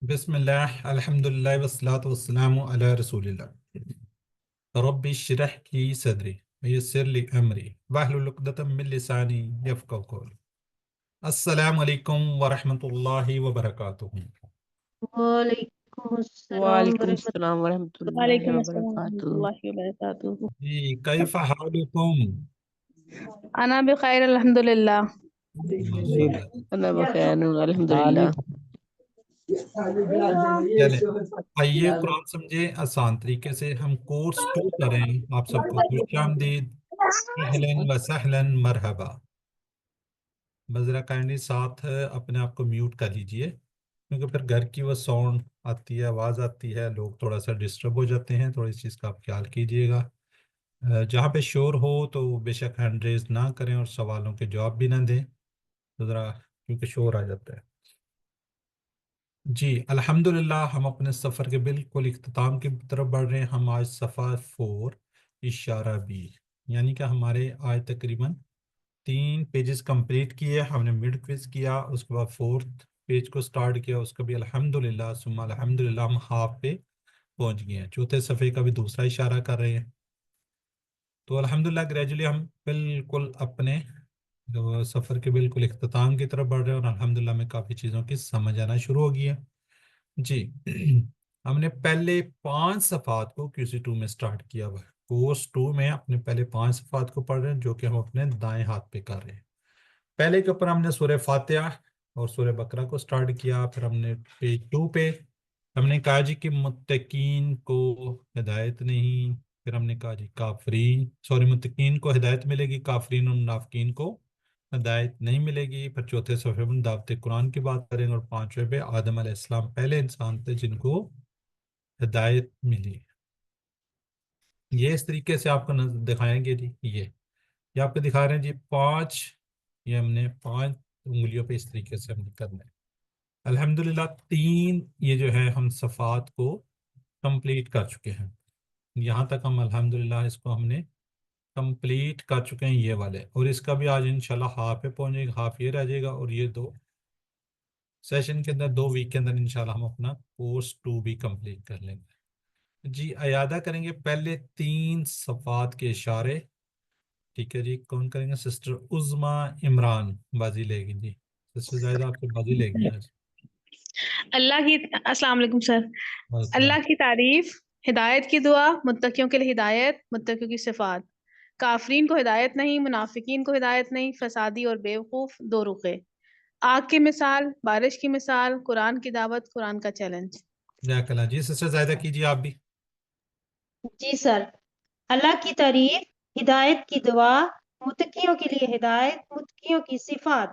بسم اللہ الحمد للہ والصلاۃ والسلام علی رسول اللہ رب اشرح لی صدری ویسر لی امری واحلل عقدۃ من لسانی یفقہوا قولی۔ السلام علیکم ورحمۃ اللہ وبرکاتہ۔ وعلیکم السلام وعلیکم ورحمۃ السلام ورحمۃ اللہ وعلیکم السلام ورحمۃ وبرکاتہ۔ اللہ وبرکاتہ۔ جی کیف حالکم؟ انا بخیر الحمد للہ۔ ماشاء اللہ۔ اللہ بخیر الحمدللہ۔ چلیں آئیے قرآن سمجھے آسان طریقے سے، ہم کورس 2 کریں۔ آپ سب کو خوش آمدید، اہلاً و سہلاً مرحبا۔ بذرا کائنڈلی ساتھ اپنے آپ کو میوٹ کر لیجئے، کیونکہ پھر گھر کی وہ ساؤنڈ آتی ہے، آواز آتی ہے، لوگ تھوڑا سا ڈسٹرب ہو جاتے ہیں، تھوڑی اس چیز کا آپ خیال کیجئے گا۔ جہاں پہ شور ہو تو بے شک ہینڈ ریز نہ کریں اور سوالوں کے جواب بھی نہ دیں، تو ذرا کیونکہ شور آ جاتا ہے۔ جی الحمدللہ ہم اپنے سفر کے بالکل اختتام کی طرف بڑھ رہے ہیں۔ ہم آج صفحہ 4 اشارہ بی، یعنی کہ ہمارے آج تقریباً 3 پیجز کمپلیٹ کیے۔ ہم نے مڈ کوئز کیا، اس کے بعد 4تھ پیج کو سٹارٹ کیا، اس کا بھی الحمدللہ ثم الحمدللہ ہم ہاف پہ پہنچ گئے ہیں، چوتھے صفحے کا بھی دوسرا اشارہ کر رہے ہیں۔ تو الحمدللہ گریجولی ہم بالکل اپنے سفر کے بالکل اختتام کی طرف بڑھ رہے ہیں، اور الحمدللہ میں کافی چیزوں کی سمجھ آنا شروع ہو گئی ہے۔ جی ہم نے پہلے 5 صفحات کو QC2 میں سٹارٹ کیا ہوا ہے۔ کورس 2 میں اپنے پہلے 5 صفحات کو پڑھ رہے ہیں، جو کہ ہم اپنے دائیں ہاتھ پہ کر رہے ہیں۔ پہلے کے اوپر ہم نے سورہ فاتحہ اور سورہ بقرہ کو سٹارٹ کیا، پھر ہم نے پیج 2 پہ ہم نے کہا جی کہ متقین کو ہدایت نہیں، پھر ہم نے کہا جی متقین کو ہدایت ملے گی، کافرین اور منافقین کو ہدایت نہیں ملے گی۔ پھر چوتھے صفحے میں دعوت قرآن کی بات کریں گے، اور 5ویں پہ آدم علیہ السلام پہلے انسان تھے جن کو ہدایت ملی۔ یہ اس طریقے سے آپ کو دکھائیں گے جی، یہ آپ کو دکھا رہے ہیں جی 5، یہ ہم نے 5 انگلیوں پہ اس طریقے سے ہم نے کرنا ہے۔ الحمدللہ 3 یہ جو ہے ہم صفحات کو کمپلیٹ کر چکے ہیں، یہاں تک ہم الحمدللہ اس کو ہم نے کمپلیٹ کر چکے ہیں یہ والے، اور اس کا بھی آج انشاءاللہ ہاف پہ پہنچے گا، ہاف یہ رہ جائے گا، اور یہ 2 سیشن کے اندر 2 ویک کے اندر انشاءاللہ ہم اپنا کورس 2 بھی کمپلیٹ کر لیں گے۔ جی اعادہ کریں گے پہلے 3 صفحات کے اشارے، ٹھیک ہے جی۔ کون کریں گے؟ سسٹر عظما عمران بازی لے گی جی، سسٹر زاہدہ آپ سے بازی لے گی آج۔ اللہ کی السلام علیکم سر۔ السلام۔ اللہ کی تعریف، ہدایت کی دعا، متقیوں کے لیے ہدایت، متقیوں کی صفات۔ کافرین کو ہدایت نہیں، منافقین کو ہدایت نہیں، فسادی اور بیوقوف دو رخے۔ آگ کی مثال، بارش کی مثال، قرآن کی دعوت، قرآن کا چیلنج۔ جزاک اللہ جی۔ سسٹر زاہدہ کیجیے آپ بھی۔ جی سر، اللہ کی تعریف، ہدایت کی دعا، متقیوں کے لیے ہدایت، متقیوں کی صفات۔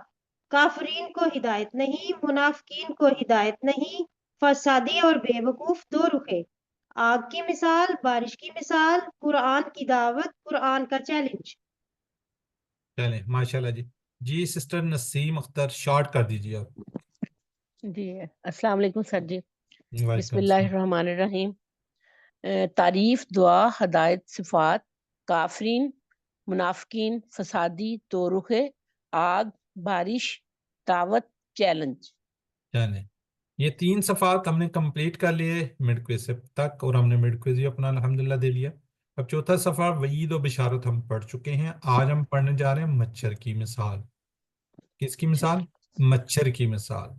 کافرین کو ہدایت نہیں، منافقین کو ہدایت نہیں، فسادی اور بے وقوف دو رخے۔ آگ کی مثال، بارش کی مثال، قرآن کی دعوت، قرآن کا چیلنج۔ چلیں ماشاءاللہ جی۔ جی سسٹر نسیم اختر شارٹ کر دیجیے آپ۔ جی السلام علیکم سر جی۔ بسم وعلیکم اللہ السلام۔ الرحمن الرحیم۔ تعریف، دعا، ہدایت، صفات، کافرین، منافقین، فسادی، دو رخے، آگ، بارش، دعوت، چیلنج۔ چلیں یہ 3 صفحات ہم نے کمپلیٹ کر لیے مڈ کوئز سے تک، اور ہم نے مڈ کوئز بھی اپنا الحمدللہ دے لیا۔ اب چوتھا صفحہ وعید و بشارت ہم پڑھ چکے ہیں۔ آج ہم پڑھنے جا رہے ہیں مچھر کی مثال۔ کس کی مثال؟ مچھر کی مثال،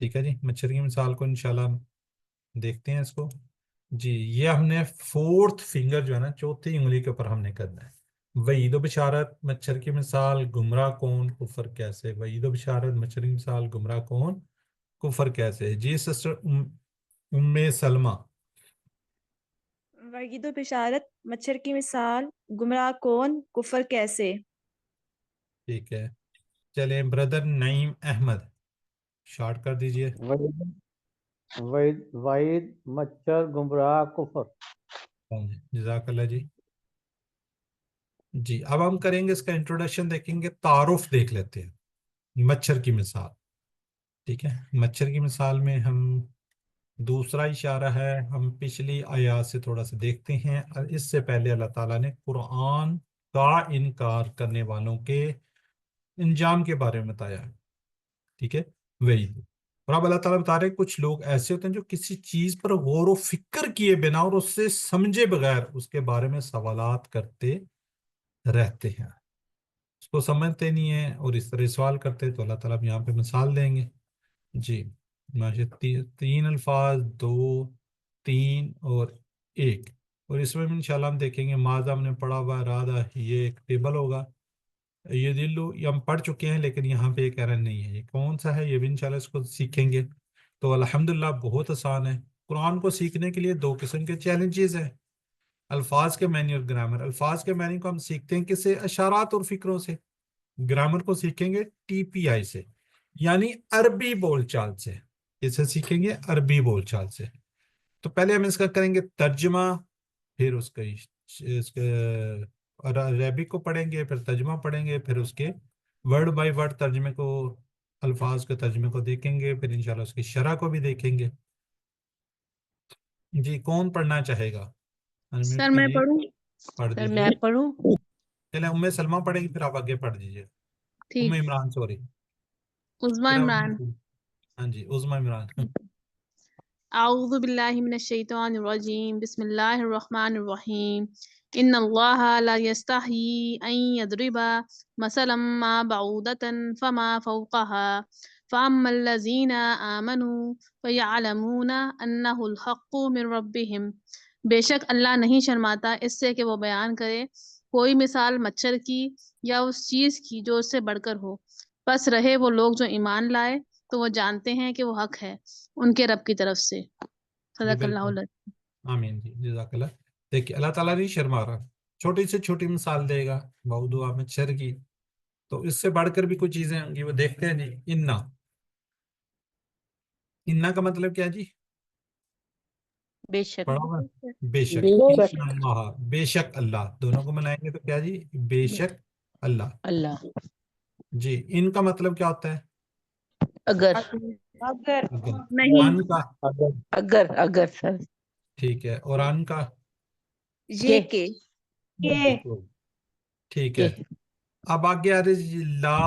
ٹھیک ہے جی۔ مچھر کی مثال کو انشاءاللہ ہم دیکھتے ہیں اس کو۔ جی یہ ہم نے 4تھ فنگر جو ہے نا، چوتھی انگلی کے اوپر ہم نے کرنا ہے۔ وعید و بشارت، مچھر کی مثال، گمراہ کون، کفر کیسے۔ وعید و بشارت، مچھر کی مثال، گمراہ کون، کفر کیسے۔ جی سسٹر ام سلمہ۔ وعید و بشارت، مچھر کی مثال، گمراہ کون، کفر کیسے۔ ٹھیک ہے، چلیں بردر نعیم احمد شارٹ کر دیجئے۔ وعید، مچھر، گمراہ، کفر۔ جزاک اللہ جی۔ جی اب ہم کریں گے اس کا انٹروڈکشن، دیکھیں گے، تعارف دیکھ لیتے ہیں مچھر کی مثال، ٹھیک ہے۔ مچھر کی مثال میں ہم دوسرا اشارہ ہے، ہم پچھلی آیات سے تھوڑا سا دیکھتے ہیں۔ اس سے پہلے اللہ تعالیٰ نے قرآن کا انکار کرنے والوں کے انجام کے بارے میں بتایا ہے، ٹھیک ہے۔ وعید اور اب اللہ تعالیٰ بتا رہے ہیں کچھ لوگ ایسے ہوتے ہیں جو کسی چیز پر غور و فکر کیے بنا اور اس سے سمجھے بغیر اس کے بارے میں سوالات کرتے رہتے ہیں، اس کو سمجھتے نہیں ہیں اور اس طرح سوال کرتے ہیں۔ تو اللہ تعالیٰ اب یہاں پہ مثال دیں گے۔ جی ماشاء تین الفاظ، 2، 3 اور 1، اور اس میں انشاءاللہ ہم دیکھیں گے ماضی ہم نے پڑھا ہوا ارادہ، یہ ایک ٹیبل ہوگا۔ یہ دلو یہ ہم پڑھ چکے ہیں لیکن یہاں پہ ایک ایرر نہیں ہے، یہ کون سا ہے یہ بھی انشاءاللہ اس کو سیکھیں گے۔ تو الحمدللہ بہت آسان ہے۔ قرآن کو سیکھنے کے لیے 2 قسم کے چیلنجز ہیں، الفاظ کے معنی اور گرامر۔ الفاظ کے معنی کو ہم سیکھتے ہیں کس سے؟ اشارات اور فکروں سے۔ گرامر کو سیکھیں گے TPI سے، یعنی عربی بول چال سے۔ اسے سیکھیں گے عربی بول چال سے۔ تو پہلے ہم اس کا کریں گے ترجمہ، پھر اس کے عربی کو پڑھیں گے، پھر ترجمہ پڑھیں گے، پھر اس کے ورڈ بائی ورڈ ترجمے کو، الفاظ کے ترجمے کو دیکھیں گے، پھر انشاءاللہ اس کی شرح کو بھی دیکھیں گے۔ جی کون پڑھنا چاہے گا؟ انمیوٹ سر میں کیجیے، پڑھوں؟ پڑھ سر دیجیے۔ میں پڑھوں؟ چلیں ام سلمہ پڑھیں گی، پھر آپ آگے پڑھ دیجیے۔ ام ٹھیک۔ عمران سوری، عظمہ پھر عمران۔ ہاں جی عظمہ عمران۔ اعوذ باللہ من الشیطان الرجیم، بسم اللہ الرحمن الرحیم۔ ان اللہ لا یستحی ان یضرب مثلا ما بعودة فما فوقها فاما الذین آمنوا فیعلمون انہ الحق من ربهم۔ بے شک اللہ نہیں شرماتا اس سے کہ وہ بیان کرے کوئی مثال مچھر کی یا اس چیز کی جو اس سے بڑھ کر ہو، پس رہے وہ لوگ جو ایمان لائے تو وہ جانتے ہیں کہ وہ حق ہے ان کے رب کی طرف سے۔ جی صدق اللہ بالکل، العظیم۔ آمین جی جزاک اللہ۔ دیکھیے اللہ تعالیٰ نہیں شرما رہا، چھوٹی سے چھوٹی مثال دے گا موضوع مچھر کی، تو اس سے بڑھ کر بھی کچھ چیزیں ہوں گی وہ دیکھتے ہیں۔ جی انا کا مطلب کیا جی؟ بے شک۔ پڑھا ہوا بے شک، بے شک ان اللہ، بے شک اللہ، دونوں کو ملائیں گے تو کیا جی؟ بے شک اللہ۔ اللہ۔ جی ان کا مطلب کیا ہوتا ہے؟ اگر۔ اگر اگر۔ نہیں۔ ان کا اگر اگر سر۔ ٹھیک ہے، اور ان کا یہ کہ۔ کہ ٹھیک کہ۔ ہے۔ اب آگے آ رہی جی لا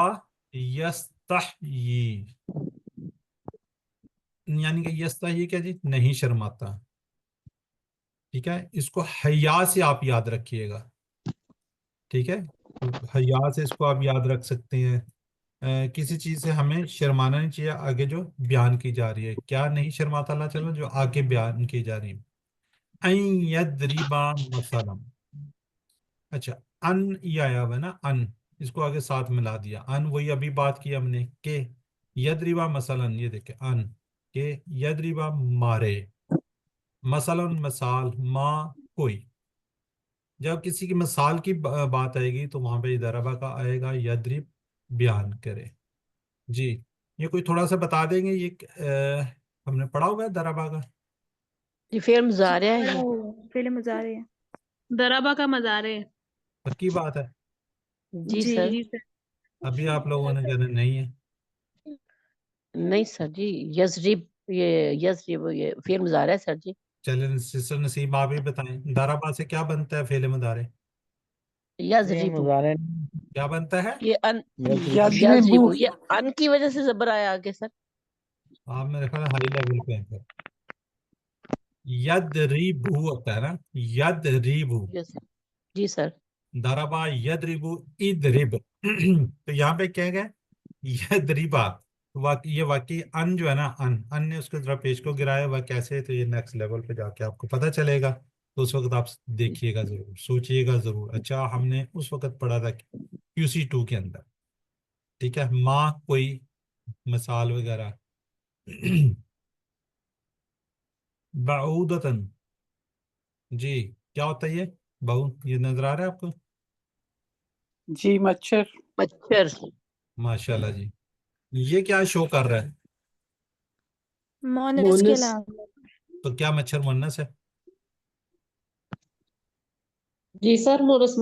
یستحیی، یعنی کہ یستحیی کیا جی؟ نہیں شرماتا۔ ٹھیک ہے، اس کو حیا سے آپ یاد رکھیے گا، ٹھیک ہے، حیا سے اس کو آپ یاد رکھ سکتے ہیں۔ کسی چیز سے ہمیں شرمانا نہیں چاہیے، آگے جو بیان کی جا رہی ہے کیا نہیں شرماتا اللہ تعالیٰ؟ جو آگے بیان کی جا رہی ہے۔ این یضربا مثلا، اچھا ان یہ آیا ہوا ہے نا، ان اس کو آگے ساتھ ملا دیا، ان وہی ابھی بات کی ہم نے کہ یضربا مثلا، یہ دیکھیں ان کہ یضربا مارے، مثلا مثال، ما کوئی، جب کسی کی مثال کی بات آئے گی تو وہاں پہ ضربہ کا آئے گا، یضرب بیان کرے۔ جی یہ کوئی تھوڑا سا بتا دیں گے، یہ ہم نے پڑھا ہوا ہے ضربہ کا؟ یہ فعل مضارع ہے یہ۔ فعل مضارع ہے۔ ضربہ کا مضارع۔ پکی بات ہے؟ جی جی۔ سر۔ جی سر۔ ابھی آپ لوگوں نے کہنا نہیں ہے۔ نہیں سر جی، یضرب، یہ یضرب یہ فعل مضارع ہے سر جی۔ چلیں سسٹر نسیم آپ ہی بتائیں، ضربہ سے کیا بنتا ہے فعل مضارع؟ فعل یضرب، مضارع کیا بنتا ہے؟ یہ ان، یضرب۔ یضرب یہ ان کی وجہ سے زبر آیا آگے سر۔ آپ میرے خیال ہائی لیول پہ ہیں پھر۔ یدریبو ہوتا ہے نا، یدریبو، یس جی سر۔ ضربہ یدریبو ادرب، تو یہاں پہ کیا گیا؟ یدریبا، یہ واقعی ان جو ہے نا، ان نے اس کو ذرا پیش کو گرایا ہوا کیسے، تو یہ نیکسٹ لیول پہ جا کے آپ کو پتہ چلے گا، تو اس وقت آپ دیکھیے گا ضرور، سوچئے گا ضرور۔ اچھا ہم نے اس وقت پڑھا تھا QC2 کے اندر، ٹھیک ہے، ماں کوئی مثال وغیرہ۔ بعودتن، جی کیا ہوتا ہے یہ بعود؟ یہ نظر آ رہا ہے آپ کو؟ جی مچھر۔ مچھر۔ ماشاءاللہ جی، یہ کیا شو کر رہا ہے؟ مونس کے علاوہ۔ تو کیا مچھر مونس ہے؟ جی سر مونس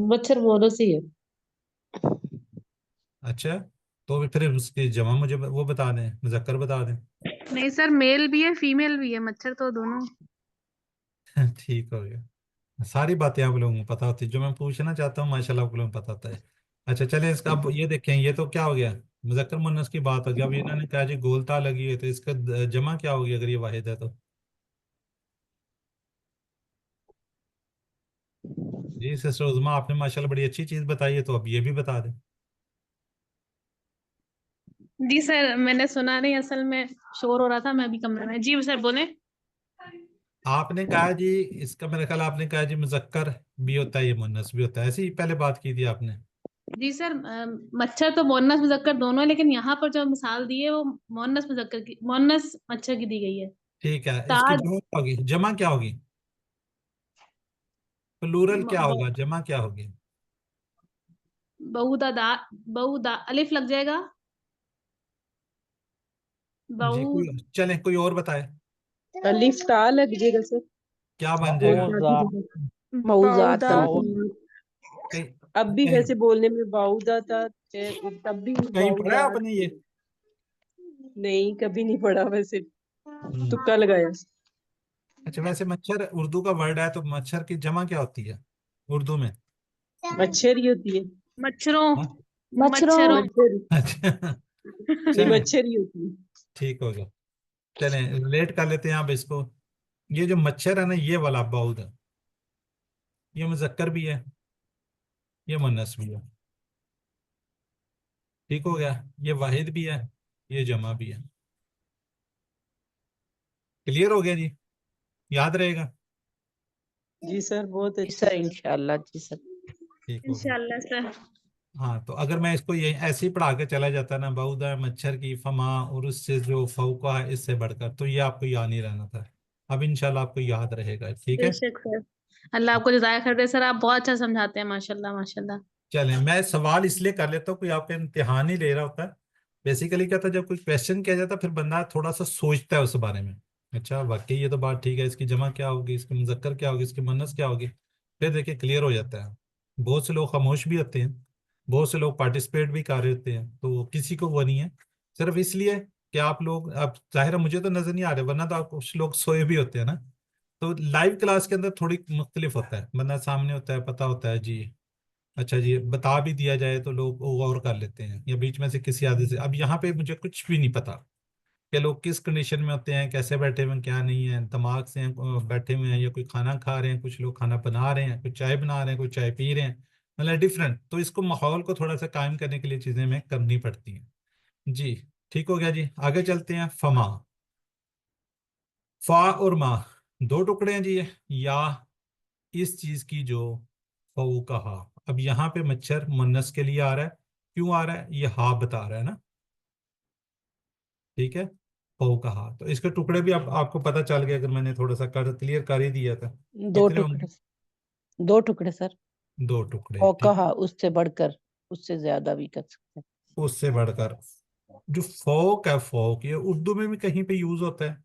مچھر مونس ہی ہے۔ اچھا تو پھر اس کی جمع مجھے وہ بتا دیں، مذکر بتا دیں۔ نہیں سر، میل بھی ہے فیمیل بھی ہے، مچھر تو دونوں۔ ٹھیک ہو گیا، ساری باتیں آپ لوگوں کو پتہ ہوتی ہے، جو میں پوچھنا چاہتا ہوں ماشاءاللہ آپ لوگوں کو پتہ ہوتا ہے۔ اچھا چلیں اس کا اب یہ دیکھیں، یہ تو کیا ہو گیا؟ مذکر مونس کی بات ہوگی. اب انہوں نے کہا جی گولتا لگی ہے تو اس کا جمع کیا ہوگی اگر یہ واحد ہے تو؟ جی سسٹر عظما آپ نے ماشاءاللہ بڑی اچھی چیز بتائی ہے، تو اب یہ بھی بتا دیں. جی سر میں نے سنا نہیں، اصل میں شور ہو رہا تھا، میں بھی کمرے میں. جی سر بولیں. آپ نے کہا جی اس کا میرا خیال آپ نے کہا جی مذکر بھی ہوتا ہے یہ مونس بھی ہوتا ہے، ایسے ہی پہلے بات کی تھی آپ نے. جی سر مچھر تو مونس مذکر دونوں ہے، لیکن یہاں پر جو مثال دی ہے وہ مونس مذکر کی، مونس مچھر کی دی گئی ہے. ٹھیک ہے، اس کی تاج جمع کیا ہوگی؟ جمع کیا ہوگی؟ پلورل کیا ہوگا؟ جمع کیا ہوگی؟ بہودا الف لگ جائے گا. جی بہو کوئی چلیں کوئی اور بتائے الف تا لگ جائے گا سر. کیا بن جائے گا؟ موضوعاتن. کہیں اب بھی کہیں ویسے بولنے میں باؤدا تھا، تب بھی کہیں پڑھا ہے آپ باؤدات. نے یہ؟ نہیں کبھی نہیں پڑھا، ویسے ہم، تکا لگایا. اچھا ویسے مچھر اردو کا ورڈ ہے تو مچھر کی جمع کیا ہوتی ہے اردو میں؟ مچھر ہی ہوتی ہے. مچھروں ہاں؟ مچھروں مچھر اچھا نہیں، چلیں مچھر ہی ہوتی ہے. ٹھیک ہوگا. چلیں ریلیٹ کر لیتے ہیں آپ اس کو. یہ جو مچھر ہے نا یہ والا بعوض ہے، یہ مذکر بھی ہے یہ مونس بھی ہے. ٹھیک ہو گیا، یہ واحد بھی ہے یہ جمع بھی ہے. کلیئر ہو گیا جی؟ یاد رہے گا؟ جی سر بہت جی اچھا سر سر. انشاءاللہ. جی سر. ٹھیک ہو گیا. انشاءاللہ سر. ہاں تو اگر میں اس کو یہ ایسے ہی پڑھا کے چلا جاتا نا بعوضہ مچھر کی فما اور اس سے جو فوقہ ہے اس سے بڑھ کر، تو یہ آپ کو یاد نہیں رہنا تھا. اب انشاءاللہ آپ کو یاد رہے گا. ٹھیک بے ہے. شک سر. اللہ آپ کو جزائے خیر دے سر، آپ بہت اچھا سمجھاتے ہیں ماشاءاللہ ماشاءاللہ. چلیں میں سوال اس لیے کر لیتا ہوں، کوئی آپ کا امتحان نہیں لے رہا ہوتا ہے. بیسیکلی کیا تھا جب کوئی کویشچن کیا جاتا ہے پھر بندہ تھوڑا سا سوچتا ہے اس بارے میں. اچھا واقعی یہ تو بات ٹھیک ہے، اس کی جمع کیا ہوگی، اس کی مذکر کیا ہوگی، اس کی مونس کیا ہوگی، پھر دیکھیں کلیئر ہو جاتا ہے. بہت سے لوگ خاموش بھی ہوتے ہیں، بہت سے لوگ پارٹیسپیٹ بھی کر رہے ہوتے ہیں، تو کسی کو وہ نہیں ہے. صرف اس لیے کہ آپ لوگ اب ظاہر ہے مجھے تو نظر نہیں آ رہے، ورنہ تو آپ کچھ لوگ سوئے بھی ہوتے ہیں نا. تو لائیو کلاس کے اندر تھوڑی مختلف ہوتا ہے، بندہ سامنے ہوتا ہے پتہ ہوتا ہے جی اچھا جی بتا بھی دیا جائے تو لوگ غور کر لیتے ہیں، یا بیچ میں سے کسی عادت سے. اب یہاں پہ مجھے کچھ بھی نہیں پتا کہ لوگ کس کنڈیشن میں ہوتے ہیں، کیسے بیٹھے ہوئے ہیں، کیا نہیں ہے، دماغ سے بیٹھے ہوئے ہیں یا کوئی کھانا کھا رہے ہیں، کچھ لوگ کھانا بنا رہے ہیں، کوئی چائے بنا رہے ہیں، کوئی چائے پی رہے ہیں، مطلب ڈفرینٹ. تو اس کو ماحول کو تھوڑا سا قائم کرنے کے لیے چیزیں میں کرنی پڑتی ہیں. جی ٹھیک ہو گیا جی. آگے چلتے ہیں. فما، فا اور ما دو ٹکڑے ہیں جی، یا اس چیز کی جو فوقہا. اب یہاں پہ مچھر مونس کے لیے آ رہا ہے، کیوں آ رہا ہے؟ یہ ہا بتا رہا ہے نا. ٹھیک ہے، فوقہا. تو اس کے ٹکڑے بھی آپ کو پتہ چل گیا، اگر میں نے تھوڑا سا کلیئر کر ہی دیا تھا. دو کتنے ہوں گے؟ ٹکڑے. دو ٹکڑے سر. دو ٹکڑے. اور ٹھیک کہا اس سے بڑھ کر، اس سے زیادہ بھی کر سکتے ہیں. اس سے بڑھ کر. جو فوق ہے، فوق یہ اردو میں بھی کہیں پہ یوز ہوتا ہے.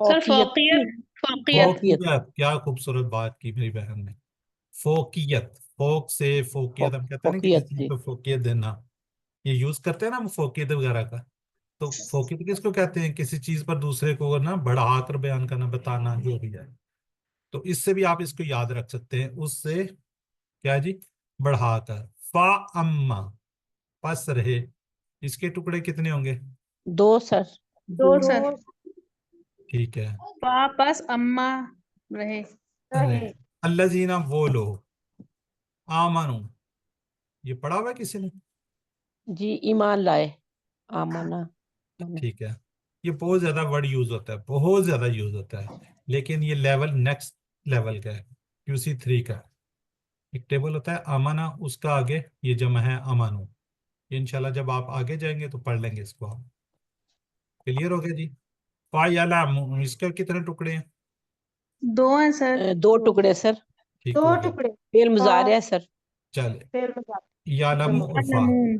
سر فوقیت. فوقیت. فوقیت، کیا خوبصورت بات کی میری بہن نے. فوقیت، فوق سے فوقیت، ہم کہتے ہیں نا کسی فوقیت چیز جی. کو فوقیت دینا، یہ یوز کرتے ہیں نا ہم فوقیت وغیرہ کا. تو فوقیت کس کو کہتے ہیں؟ کسی چیز پر دوسرے کو نا بڑھا کر بیان کرنا، بتانا، جو بھی ہے. تو اس سے بھی آپ اس کو یاد رکھ سکتے ہیں، اس سے کیا جی بڑھا کر. فا اما پس رہے، اس کے ٹکڑے کتنے ہوں گے؟ دو سر. دو سر. ٹھیک ہے. واپس اما رہے. الذین وہ لوگ، آمنو یہ پڑھا ہوا ہے کسی نے؟ جی ایمان لائے. آمنا. ٹھیک ہے. یہ بہت زیادہ ورڈ یوز ہوتا ہے، بہت زیادہ یوز ہوتا ہے، لیکن یہ لیول نیکسٹ لیول کا ہے. QC3 کا ایک ٹیبل ہوتا ہے آمنا، اس کا آگے یہ جمع ہے امانو. یہ انشاءاللہ جب آپ آگے جائیں گے تو پڑھ لیں گے اس کو آپ. کلیئر ہو گیا جی. فَيَعْلَمُ اس کے کتنے ٹکڑے ہیں؟ دو ہیں سر. دو ٹکڑے سر. ٹھیک دو ہو گیا. ٹکڑے. فعل مضارع ہے سر. چلے پھر مذاکرہ. یعلم اور فا. علمون.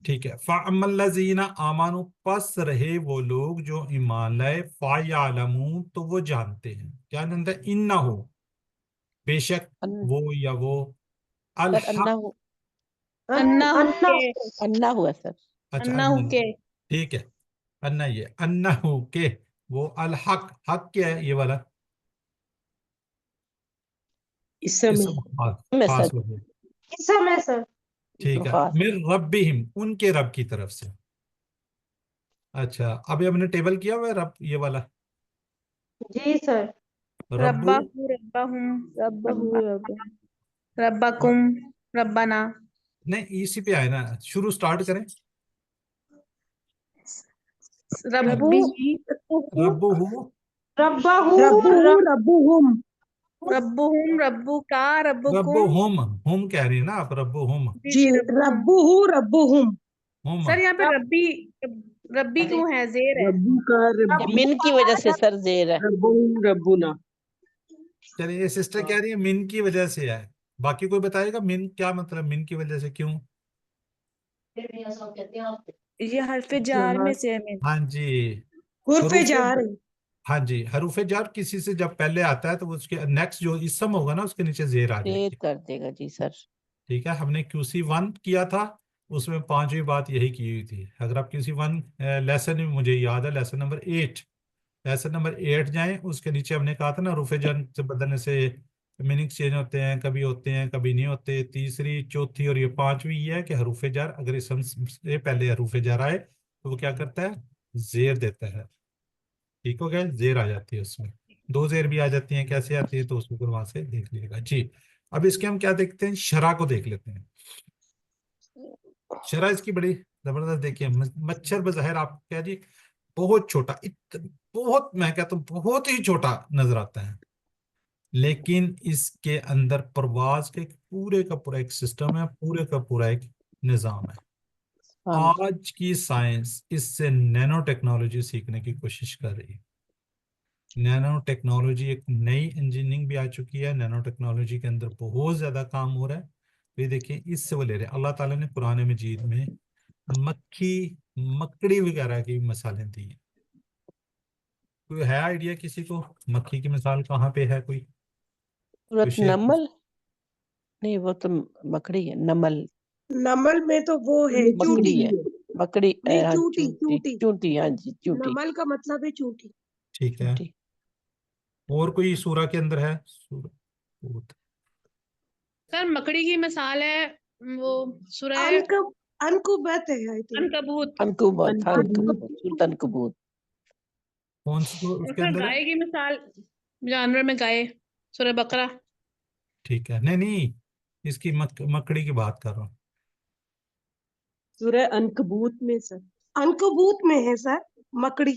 ٹھیک ہے. فَأَمَّا الَّذِينَ آمَنُوا پس رہے وہ لوگ جو ایمان لائے، فَيَعْلَمُونَ تو وہ جانتے ہیں. کیا جانتے ہیں؟ اِنَّهُ بے شک وہ یا وہ سر الحق. انہ. انہ کے. انہ ہوا سر. اچھا انہ کے. ٹھیک ہے. انہ یہ انہو کہ وہ الحق. حق کیا ہے یہ والا؟ اس سمے. اسم خاص میں خاص سر. ہو گیا. اس سمے سر. ٹھیک ہے، صفات من ربہم، ان کے رب کی طرف سے. اچھا ابھی ہم نے ٹیبل کیا ہوا ہے رب یہ والا. جی سر. ربو ربہ ربہم ربہ رب ربکم ربنا. نہیں اسی پہ آئے نا، شروع سٹارٹ کریں. ربو ربی ربو ہو ربہ ربهم ربہم ربو کا ربو ربکم. ہم کہہ رہی ہیں نا آپ، ربو ہم. جی ربہم. ربهم سر یہاں پہ ربی ربی کیوں ہے؟ زیر ہے. ربو کا ربی من کی وجہ سے سر زیر ہے. ربهم ربنا. چلیے یہ سسٹر کہہ رہی ہے من کی وجہ سے ہے. باقی کوئی بتائے گا من کیا مطلب، من کی وجہ سے کیوں؟ یہ حرف جار میں سے ہے من. ہاں جی، حرف حروف جار ہے. ہاں جی، حروف جار کسی سے جب پہلے آتا ہے تو اس کے نیکسٹ جو اسم ہوگا نا اس کے نیچے زیر آ جائے زیر گی. کر دے گا جی سر. ٹھیک ہے، ہم نے QC1 کیا تھا، اس میں 5ویں بات یہی کی ہوئی تھی. اگر آپ QC1 لیسن، مجھے یاد ہے لیسن نمبر 8 جائیں، اس کے نیچے ہم نے کہا تھا نا حروف جر سے بدلنے سے میننگ چینج ہوتے ہیں، کبھی ہوتے ہیں کبھی نہیں ہوتے. تیسری، چوتھی اور یہ 5ویں یہ ہے کہ حروف جر اگر اسم سے پہلے حروف جر آئے تو وہ کیا کرتا ہے، زیر دیتا ہے. ٹھیک ہو گیا، زیر آ جاتی ہے اس میں. 2 زیر بھی آ جاتی ہیں، کیسے آتی ہے تو اس کو وہاں سے دیکھ لیے گا. جی اب اس کے ہم کیا دیکھتے ہیں، شرح کو دیکھ لیتے ہیں. شرح اس کی بڑی زبردست. دیکھیے مچھر بظاہر آپ کیا جی بہت چھوٹا، بہت، میں کہتا ہوں بہت ہی چھوٹا نظر آتا ہے، لیکن اس کے اندر پرواز کے پورے کا پورا ایک سسٹم ہے، پورے کا پورا ایک نظام ہے. ہاں جی. آج کی سائنس اس سے نینو ٹیکنالوجی سیکھنے کی کوشش کر رہی ہے. نینو ٹیکنالوجی ایک نئی انجینئرنگ بھی آ چکی ہے. نینو ٹیکنالوجی کے اندر بہت زیادہ کام ہو رہا ہے. یہ دیکھیں اس سے وہ لے رہے ہیں. اللہ تعالیٰ نے قرآن مجید میں مکھی مکڑی وغیرہ کی مثالیں دی ہیں. کوئی ہے آئیڈیا کسی کو مکھی کی مثال کہاں پہ ہے؟ کوئی سورت شیئر کر. نمل. نہیں وہ تو مکڑی ہے. نمل نمل میں تو وہ ہے مکڑی چونٹی. ہے. مکڑی نہیں ہاں چونٹی چونٹی چونٹی. ہاں جی چونٹی. نمل کا مطلب ہے چونٹی. ٹھیک ہے، چونٹی. اور کوئی سورہ کے اندر ہے؟ سورہ سر مکڑی کی مثال ہے وہ سورہ انکبوت ہے I think. عنکبوت. عنکبوت. عنکبوت. سورت عنکبوت. کون سی اس اور کے سر اندر ہے؟ گائے کی مثال جانور میں گائے سورہ بقرہ. ٹھیک ہے، نہیں اس کی مکڑی کی بات کر رہا ہوں. سورہ عنکبوت میں سر. عنکبوت میں ہے سر. مکڑی.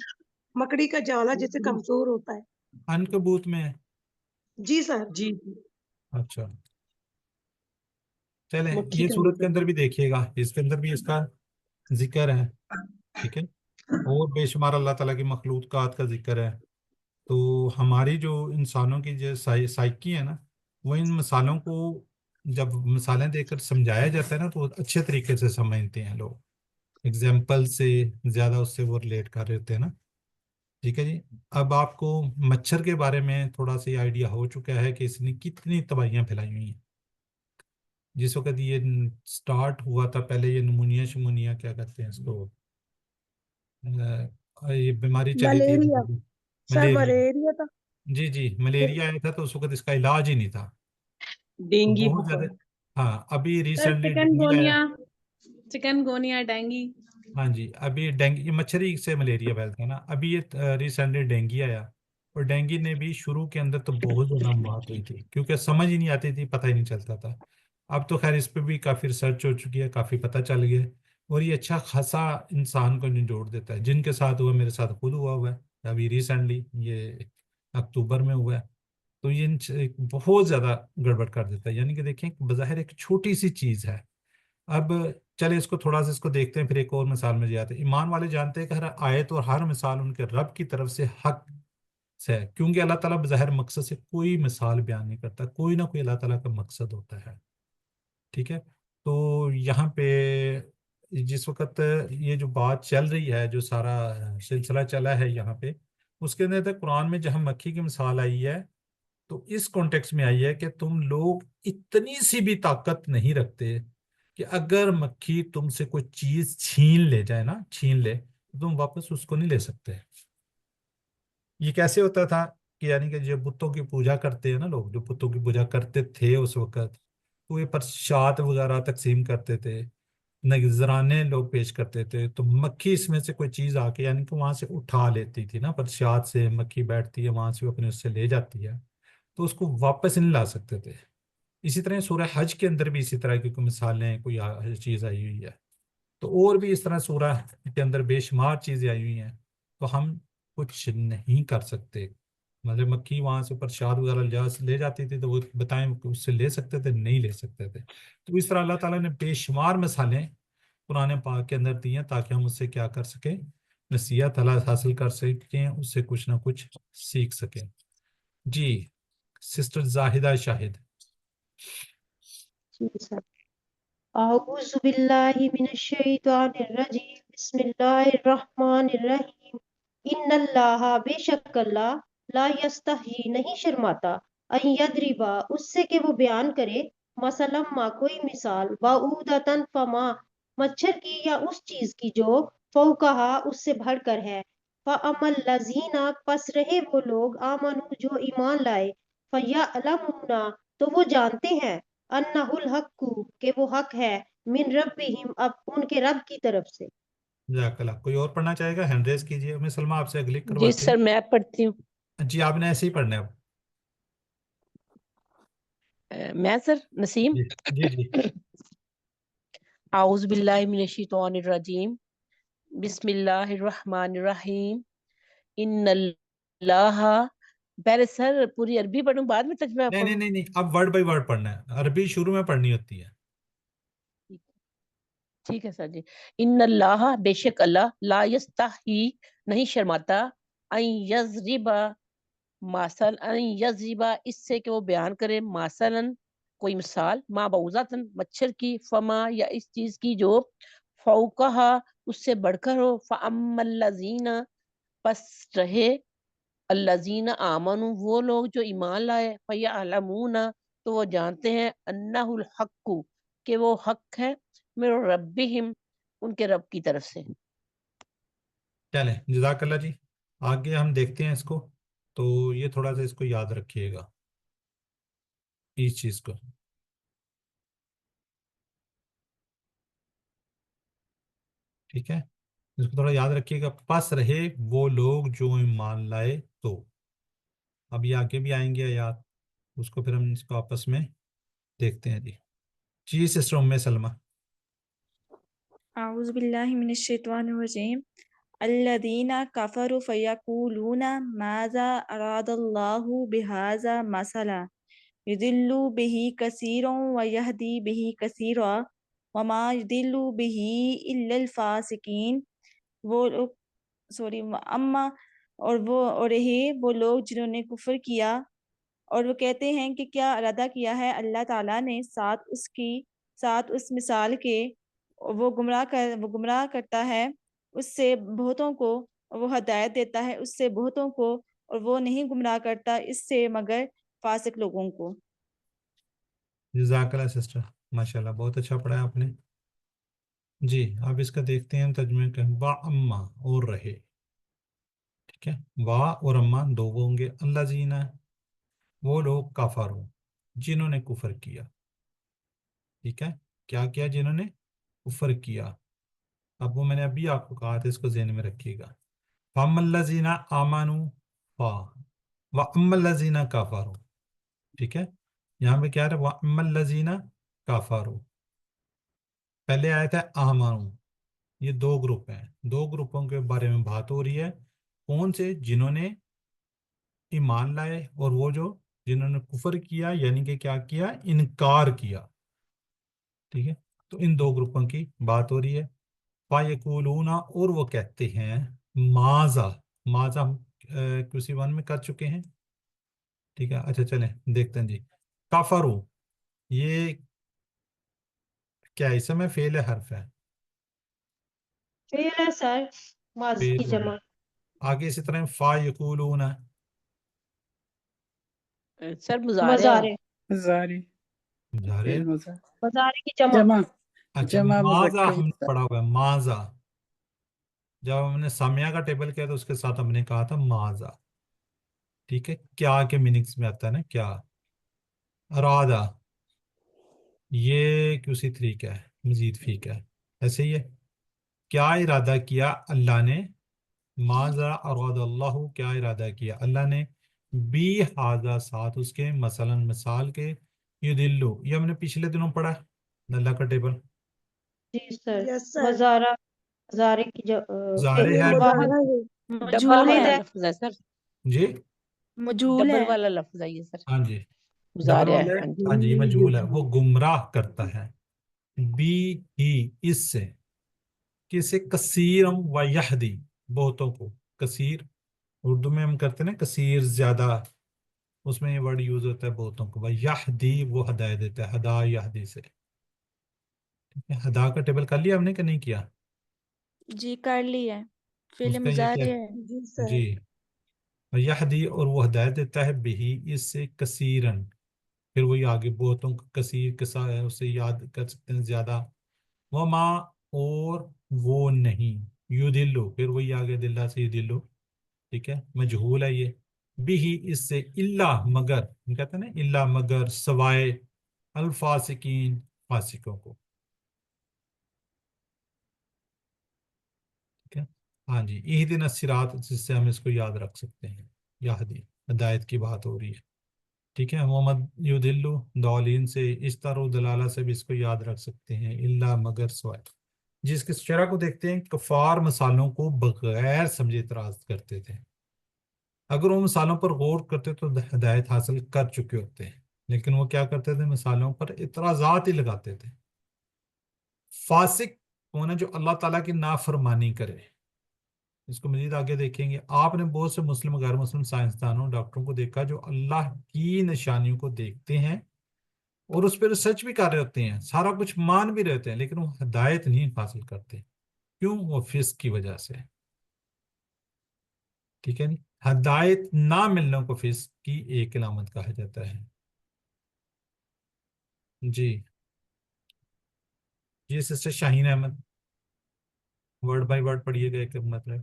مکڑی کا جالا جیسے کمزور ہوتا ہے. عنکبوت میں ہے. جی سر. جی. اچھا چلیں، مکھی یہ کا صورت کے مطلب. اندر بھی دیکھیے گا، اس کے اندر بھی اس کا ذکر ہے. ٹھیک ہے، اور بے شمار اللہ تعالیٰ کی مخلوقات کا ذکر ہے. تو ہماری جو انسانوں کی جو سائیکی ہے نا، وہ ان مثالوں کو جب مثالیں دے کر سمجھایا جاتا ہے نا تو اچھے طریقے سے سمجھتے ہیں لوگ. ایگزامپل سے زیادہ اس سے وہ ریلیٹ کر رہے ہوتے ہیں نا. ٹھیک ہے جی. اب آپ کو مچھر کے بارے میں تھوڑا سا آئیڈیا ہو چکا ہے کہ اس نے کتنی تباہیاں پھیلائی ہوئی ہیں. جس وقت یہ سٹارٹ ہوا تھا پہلے، یہ نمونیا کیا کہتے ہیں اس کو، یہ بیماری چلی تھی ملیریا. سر ملیریا. ملیریا تھا. جی ملیریا آیا تھا تو اس وقت اس کا علاج ہی نہیں تھا. تو ڈینگی بہت بخار. زیادہ. ہاں ابھی سر ریسنٹلی چکن ڈینگی آیا. گونیا چکن گونیا ڈینگی. ہاں جی ابھی ڈینگی، یہ مچھری سے ملیریا پھیلتا ہے نا. ابھی یہ ریسنٹلی ڈینگی آیا، اور ڈینگی نے بھی شروع کے اندر تو بہت زیادہ موت ہوئی تھی کیونکہ سمجھ ہی نہیں آتی تھی، پتہ ہی نہیں چلتا تھا. اب تو خیر اس پہ بھی کافی ریسرچ ہو چکی ہے، کافی پتہ چل گیا ہے، اور یہ اچھا خاصا انسان کو جوڑ دیتا ہے. جن کے ساتھ ہوا، میرے ساتھ خود ہوا ہے ابھی ریسنٹلی، یہ اکتوبر میں ہوا ہے. تو یہ بہت زیادہ گڑبڑ کر دیتا ہے. یعنی کہ دیکھیں بظاہر ایک چھوٹی سی چیز ہے. اب چلے اس کو تھوڑا سا اس کو دیکھتے ہیں، پھر ایک اور مثال میں جاتے ہیں. ایمان والے جانتے ہیں کہ ہر آیت اور ہر مثال ان کے رب کی طرف سے حق سے ہے، کیونکہ اللہ تعالیٰ بظاہر مقصد سے کوئی مثال بیان نہیں کرتا، کوئی نہ کوئی اللہ تعالیٰ کا مقصد ہوتا ہے. ٹھیک ہے، تو یہاں پہ جس وقت یہ جو بات چل رہی ہے، جو سارا سلسلہ چلا ہے یہاں پہ، اس کے اندر قرآن میں جہاں مکھی کی مثال آئی ہے تو اس کانٹیکس میں آئی ہے کہ تم لوگ اتنی سی بھی طاقت نہیں رکھتے کہ اگر مکھی تم سے کوئی چیز چھین لے جائے نا، چھین لے تو تم واپس اس کو نہیں لے سکتے. یہ کیسے ہوتا تھا کہ یعنی کہ جو بتوں کی پوجا کرتے ہیں نا لوگ، جو بتوں کی پوجا کرتے تھے اس وقت، تو یہ پرشاد وغیرہ تقسیم کرتے تھے، نذرانے لوگ پیش کرتے تھے، تو مکھی اس میں سے کوئی چیز آ کے یعنی کہ وہاں سے اٹھا لیتی تھی نا، پرشاد سے مکھی بیٹھتی ہے وہاں سے، وہ اپنے اس سے لے جاتی ہے، تو اس کو واپس نہیں لا سکتے تھے۔ اسی طرح سورہ حج کے اندر بھی اسی طرح کی کوئی مثالیں، کوئی چیز آئی ہوئی ہے، تو اور بھی اس طرح سورہ کے اندر بے شمار چیزیں آئی ہوئی ہیں، تو ہم کچھ نہیں کر سکتے۔ مطلب مکھی وہاں سے پرشاد وغیرہ لے جاتی تھی، تو وہ بتائیں کہ اس سے لے سکتے تھے؟ نہیں لے سکتے تھے۔ تو اس طرح اللہ تعالیٰ نے بے شمار مثالیں قرآن پاک کے اندر دی ہیں تاکہ ہم اس سے کیا کر سکیں، نصیحت حاصل کر سکیں، اس سے کچھ نہ کچھ سیکھ سکیں۔ جی سسٹر زاہدہ شاہد۔ جی سر۔ اعوذ باللہ من الشیطان الرجیم، بسم اللہ الرحمن الرحیم۔ ان اللہ، بے شک اللہ، لا یستحیی، نہیں شرماتا، ان یضربا، اس سے کہ وہ بیان کرے، مثلا ما، کوئی مثال، بعودۃ فما، مچھر کی یا اس چیز کی جو فوقہا، اس سے بڑھ کر ہے، فاما الذین، پس رہے وہ لوگ، آمنو، جو ایمان لائے، فیعلمون، تو وہ جانتے ہیں، انہ الحق، کہ وہ حق ہے، من ربہم، اب ان کے رب کی طرف سے۔ جزاک اللہ۔ کوئی اور پڑھنا چاہے گا؟ ہینڈ ریز کیجیے۔ میں سلمہ آپ سے اگلی جی کرواتے سر میں پڑھتی ہوں۔ ہیں۔ جی آپ نے ایسے ہی پڑھنا ہے اب۔ میں سر نسیم۔ جی جی جی۔ اعوذ باللہ من الشیطان الرجیم، بسم اللہ الرحمن الرحیم۔ ان اللہ، پہلے سر پوری عربی پڑھوں بعد میں ترجمہ نہیں پڑھوں؟ نہیں نہیں نہیں، اب ورڈ بائی ورڈ پڑھنا ہے، عربی شروع میں پڑھنی ہوتی ہے۔ ٹھیک ہے سر جی۔ ان اللہ، بے شک اللہ، لا یستحی، نہیں شرماتا، ان یضربا، ان یضربا، اس سے کہ وہ بیان کرے، مثلا کوئی مثال، ما بعوضۃ، مچھر کی، فما، یا اس چیز کی جو فوقہا، اس سے بڑھ کر ہو، فاما الذین، پس رہے، الذین آمنوا، وہ لوگ جو ایمان لائے، فیعلمون، تو وہ جانتے ہیں، انہ الحق، کہ وہ حق ہے، من ربہم، ان کے رب کی طرف سے۔ چلیں جزاک اللہ جی۔ آگے ہم دیکھتے ہیں اس کو، تو یہ تھوڑا سا اس کو یاد رکھیے گا، اس چیز کو۔ ٹھیک ہے، اس کو تھوڑا یاد رکھیے گا۔ پس رہے وہ لوگ جو ایمان لائے تو، اب یہ آگے بھی آئیں گے آیات، اس کو پھر ہم اس کو آپس میں دیکھتے ہیں۔ جی سسٹر ام سلمہ۔ اعوذ باللہ من الشیطان الرجیم، الذین کفروا فیقولون ماذا اراد اللہ بہذا مثلا یضل بہ کثیرا ویہدی بہ کثیرا وما یضل بہ الا الفاسقین۔ وہ لوگ اما، اور رہے وہ لوگ جنہوں نے کفر کیا اور وہ کہتے ہیں کہ کیا ارادہ کیا ہے اللہ تعالیٰ نے ساتھ اس مثال کے، وہ گمراہ کرتا ہے اس سے بہتوں کو، اور وہ ہدایت دیتا ہے اس سے بہتوں کو، اور وہ نہیں گمراہ کرتا اس سے مگر فاسق لوگوں کو۔ جزاک اللہ سسٹر، ماشاءاللہ بہت اچھا پڑھا آپ نے۔ جی اب اس کا دیکھتے ہیں ترجمے کا۔ وا اما، اور رہے، ٹھیک ہے، وا اور اما دو ہوں گے۔ اللہ زینا، وہ لوگ کافروں، جنہوں نے کفر کیا، ٹھیک ہے، کیا کیا؟ جنہوں نے کفر کیا۔ اب وہ میں نے ابھی آپ کو کہا تھا، اس کو ذہن میں رکھیے گا۔ فَأَمَّا الَّذِينَ آمَنُوا وَأَمَّا الَّذِينَ كَفَرُوا، ٹھیک ہے، یہاں پہ کیا ہے؟ وَأَمَّا الَّذِينَ كَفَرُوا، پہلے آیا تھا آمنوا، یہ دو گروپ ہیں، دو گروپوں کے بارے میں بات ہو رہی ہے۔ کون سے؟ جنہوں نے ایمان لائے، اور وہ جو جنہوں نے کفر کیا، یعنی کہ کیا کیا؟ انکار کیا، ٹھیک ہے، تو ان دو گروپوں کی بات ہو رہی ہے۔ فَيَقُولُونَ، اور وہ کہتے ہیں، ماذا، ماذا ہم کسی ون میں کر چکے ہیں، ٹھیک ہے، اچھا چلیں دیکھتے ہیں۔ جی کافرو، یہ کیا اسم ہے، فعل ہے، حرف ہے؟ فعل ہے سر، ماضی کی فعل ہے۔ جمع۔ آگے اسی طرح فَيَقُولُونَ، سر مضارع ہے۔ مضارع، زاری، جارے۔ فعل مضارع، مضارع کی جمع۔ جمع، اچھا جمع ماذا مذکر ہم نے مضارع۔ پڑھا ہوا ہے، ماذا، جب ہم نے سامیہ کا ٹیبل کیا تو اس کے ساتھ ہم نے کہا تھا ماذا، ٹھیک ہے، کیا کے میننگس میں آتا ہے نا، کیا، ارادہ، یہ QC3 کیا ہے؟ مزید فی کا ہے، ایسے ہی ہے. کیا ارادہ کیا اللہ نے، ماذا اراد اللہ، کیا ارادہ کیا اللہ نے، بی ہاذا، ساتھ اس کے، مثلا مثال کے، یدلو، یہ ہم نے پچھلے دنوں پڑھا ہے اللہ کا ٹیبل. جی سر. یس سر. وزارہ، وزارے کی ظاہر یہ ہے واحد مظاہرہ ہے. ڈبل مجھول والا ہے، واحد لفظ ہے سر، جی. مجھول ڈبل ہے. والا لفظ ہے یہ سر، ہاں جی، ڈبل مضارع ہے. والے، ہاں جی. ہاں جی مجہول ہے، وہ گمراہ کرتا ہے، بی ہی، اس سے، کسے، کثیرم و یہدی، بہتوں کو. کثیر اردو میں ہم کرتے ہیں نا کثیر زیادہ، اس میں یہ ورڈ یوز ہوتا ہے بہتوں کو. یہدی، وہ ہدایت دیتا ہے، ہدا یہدی سے. ٹھیک ہے، ہدا کا ٹیبل کر لیا ہم نے کہ نہیں کیا؟ جی کر لی ہے، اس فعل کا یہ کیا مضارع ہے؟ ہے. جی سر. جی. یہدی، اور وہ ہدایت دیتا ہے، بہی، اس سے، کثیرن، پھر وہی آگے بہتوں کو، کثیر کسا ہے، اسے یاد کر سکتے ہیں زیادہ. وما، اور وہ نہیں، یدلو، پھر وہی آگے دلہ سے یدلو. ٹھیک ہے، مجہول ہے یہ. بھی، اس سے، اللہ، مگر، ہم کہتے ہیں نا اللہ، مگر، سوائے، الفاسقین، فاسقوں کو. ٹھیک ہے، ہاں جی، اہدنا الصراط، جس سے ہم اس کو یاد رکھ سکتے ہیں، یہدی، ہدایت کی بات ہو رہی ہے. ٹھیک ہے، محمد یدلو، دولین سے، اشتر و دلالہ سے بھی اس کو یاد رکھ سکتے ہیں، اللہ، مگر، سوائے. جس کے شرح کو دیکھتے ہیں، کفار مثالوں کو بغیر سمجھے اعتراض کرتے تھے. اگر وہ مثالوں پر غور کرتے تو ہدایت حاصل کر چکے ہوتے ہیں، لیکن وہ کیا کرتے تھے، مثالوں پر اعتراضات ہی لگاتے تھے. فاسق ہونا جو اللہ تعالیٰ کی نافرمانی کرے. اس کو مزید آگے دیکھیں گے. آپ نے بہت سے مسلم غیر مسلم سائنسدانوں، ڈاکٹروں کو دیکھا جو اللہ کی نشانیوں کو دیکھتے ہیں اور اس پہ ریسرچ بھی کر رہے ہوتے ہیں، سارا کچھ مان بھی رہتے ہیں، لیکن وہ ہدایت نہیں حاصل کرتے. کیوں؟ وہ فسق کی وجہ سے. ٹھیک ہے نہیں، ہدایت نہ ملنے کو فسق کی ایک علامت کہا جاتا ہے. جی. جی sister Shaheen Ahmed, word by word پڑھیے گا ایک مطلب.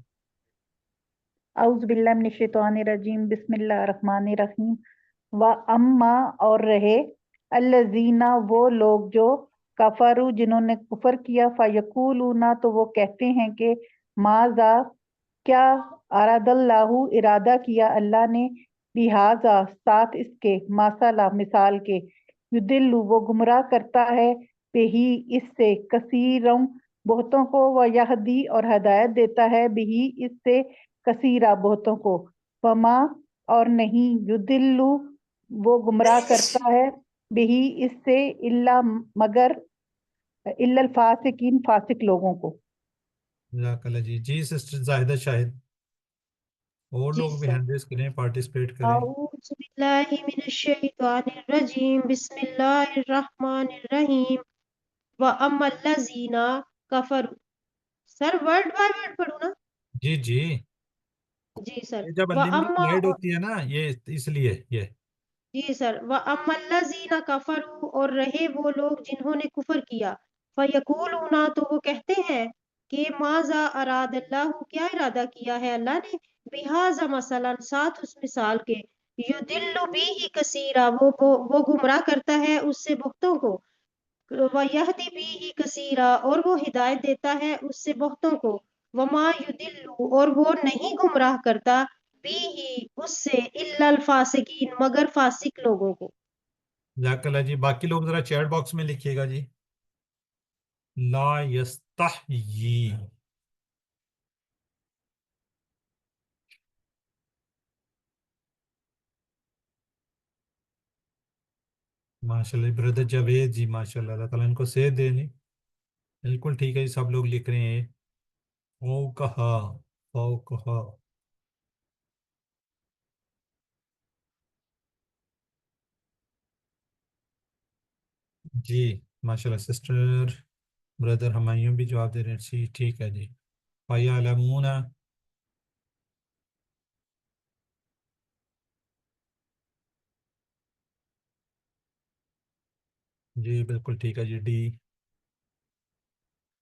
اعوذ باللہ من الشیطان الرجیم، بسم اللہ الرحمن الرحیم. اما، اور رہے، الذین، وہ لوگ جو، کفروا، جنہوں نے کفر کیا، فیقولون، تو وہ کہتے ہیں کہ، ماذا، کیا، اراد اللہ، ارادہ کیا اللہ نے، لہذا، ساتھ اس کے، مثلا، مثال کے، یدل، وہ گمراہ کرتا ہے، بہی، اس سے، کثیروں، بہتوں کو، و یہدی، اور ہدایت دیتا ہے، بہی، اس سے، کثیرہ، بہتوں کو. وما، اور نہیں، یدلو، وہ گمراہ کرتا ہے، بہی، اس سے، الا، مگر، الا الفاسقین، فاسق لوگوں کو. جزاک اللہ جی. جی سسٹر زاہدہ شاہد، اور جی لوگ بھی سر. ہینڈ ریز کریں، پارٹیسپیٹ کریں. اعوذ باللہ من الشیطان الرجیم، بسم اللہ الرحمن الرحیم. وَأَمَّا الَّذِينَ كَفَرُوا. سر ورڈ بائی ورڈ پڑھوں نا؟ جی جی، جی سر. یہ جب انلمیٹڈ وَأَمَّا، سلائڈ ہوتی ہے نا، یہ اس لیے یہ. جی سر. وَأَمَّا الَّذِينَ كَفَرُوا، اور رہے وہ لوگ جنہوں نے کفر کیا، فَيَقُولُونَ، تو وہ کہتے ہیں کہ، ماذا اراد اللہ، کیا ارادہ کیا ہے اللہ نے، بِهَذَا، مثلا، ساتھ اس مثال کے، یُضِلُّ بِهِ كَثِیرًا، وہ گمراہ کرتا ہے اس سے بہتوں کو، وَيَهْدِي بِهِ كَثِیرًا، اور وہ ہدایت دیتا ہے اس سے بہتوں کو، وَمَا يُضِلُّ، اور وہ نہیں گمراہ کرتا، بِهِ، اس سے، إِلَّا الْفَاسِقِينَ، مگر فاسق لوگوں کو. جزاک اللہ جی. باقی لوگ ذرا چیٹ باکس میں لکھیے گا جی. لا یستحیی. ماشاء اللہ بردر جاوید جی، ماشاء اللہ، اللہ تعالیٰ ان کو صحت دے. نہیں بالکل ٹھیک ہے جی، سب لوگ لکھ رہے ہیں. او کہا، او کہا. جی ماشاء اللہ سسٹر، بردر ہمایوں بھی جواب دے رہے ہیں. جی ٹھیک ہے جی. فَيَعْلَمُونَ. جی بالکل ٹھیک ہے جی. ڈی.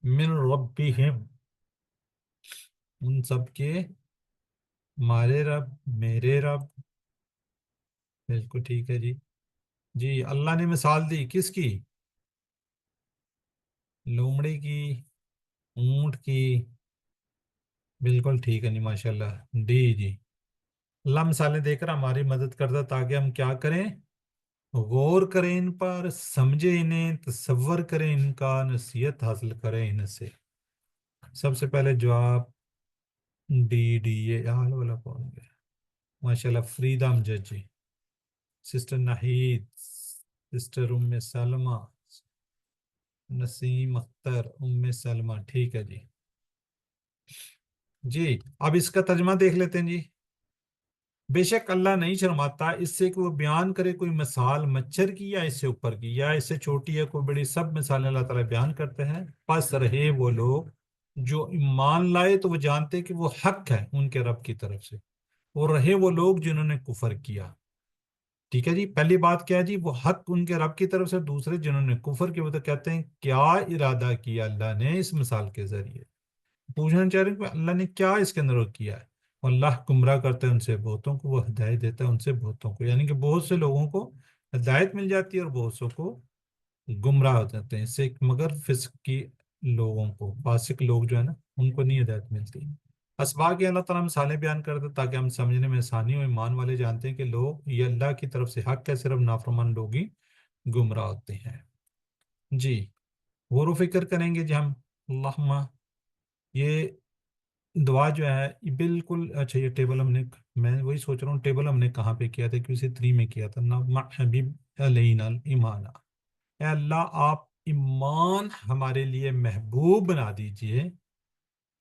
من ربہم، ان سب کے، ہمارے رب، میرے رب. بالکل ٹھیک ہے جی. جی اللہ نے مثال دی کس کی؟ لومڑی کی، اونٹ کی، بالکل ٹھیک ہے جی ماشاءاللہ، ڈی جی۔ اللہ مثالیں دے کر ہماری مدد کرتا تاکہ ہم کیا کریں، غور کریں ان پر، سمجھیں انہیں، تصور کریں ان کا، نصیحت حاصل کریں ان سے۔ سب سے پہلے جواب ڈی یہ حال والا کون گیا؟ ماشاءاللہ فریدہ امجد جی، سسٹر ناہید، سسٹر ام سلمہ، نسیم اختر، ام سلمہ، ٹھیک ہے جی۔ جی اب اس کا ترجمہ دیکھ لیتے ہیں جی۔ بے شک اللہ نہیں شرماتا اس سے کہ وہ بیان کرے کوئی مثال مچھر کی یا اس سے اوپر کی یا اس سے چھوٹی یا کوئی بڑی، سب مثالیں اللہ تعالیٰ بیان کرتے ہیں۔ پس رہے وہ لوگ جو ایمان لائے تو وہ جانتے کہ وہ حق ہے ان کے رب کی طرف سے، اور رہے وہ لوگ جنہوں نے کفر کیا۔ ٹھیک ہے جی، پہلی بات کیا ہے جی، وہ حق ان کے رب کی طرف سے، دوسرے جنہوں نے کفر کیا وہ تو کہتے ہیں کیا ارادہ کیا اللہ نے اس مثال کے ذریعے، پوچھنا چاہ رہے ہیں کہ اللہ نے کیا اس کے اندر وہ کیا ہے۔ اللہ گمراہ کرتا ہے ان سے بہتوں کو، وہ ہدایت دیتا ہے ان سے بہتوں کو، یعنی کہ بہت سے لوگوں کو ہدایت مل جاتی ہے اور بہت سو کو گمراہ ہو جاتے ہیں، اس سے مگر فسق کی لوگوں کو، فاسق لوگ جو ہے نا ان کو نہیں ہدایت ملتی۔ اسباق کے اللہ تعالیٰ مثالیں بیان کرتے تاکہ ہم سمجھنے میں آسانی ہو۔ ایمان والے جانتے ہیں کہ لوگ یہ اللہ کی طرف سے حق ہے، صرف نافرمان لوگ ہی گمراہ ہوتے ہیں۔ جی غور و فکر کریں گے جی ہم۔ اللہم، یہ دعا جو ہے یہ بالکل اچھا، یہ ٹیبل ہم نے، میں وہی سوچ رہا ہوں ٹیبل ہم نے کہاں پہ کیا تھا، کسی 3 میں کیا تھا نا، مع حبیب علینا الایمان، اے اللہ آپ ایمان ہمارے لیے محبوب بنا دیجئے،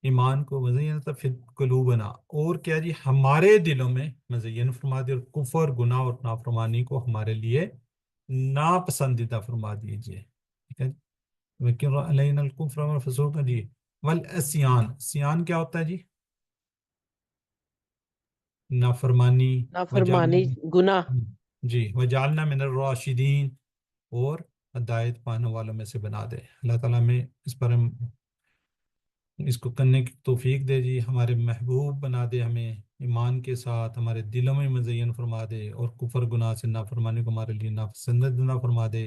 ایمان کو مزین فی قلوبنا، اور کیا جی ہمارے دلوں میں مزین فرما دیے، اور کفر، گناہ اور نافرمانی کو ہمارے لیے ناپسندیدہ فرما دیجئے۔ ٹھیک ہے جی، وَكِرَ عَلَيْنَا الْكُفْرَ وَالْفُسُوقَ جی، والعصیان، سیان کیا ہوتا ہے جی؟ نافرمانی، نافرمانی، گناہ۔ جی وجعلنا من الراشدین، اور ہدایت پانے والوں میں سے بنا دے۔ اللہ تعالیٰ میں اس پر ہم اس کو کرنے کی توفیق دے جی، ہمارے محبوب بنا دے ہمیں ایمان کے ساتھ، ہمارے دلوں میں مزین فرما دے، اور کفر گناہ سے نافرمانی کو ہمارے لیے ناپسندیدہ فرما دے،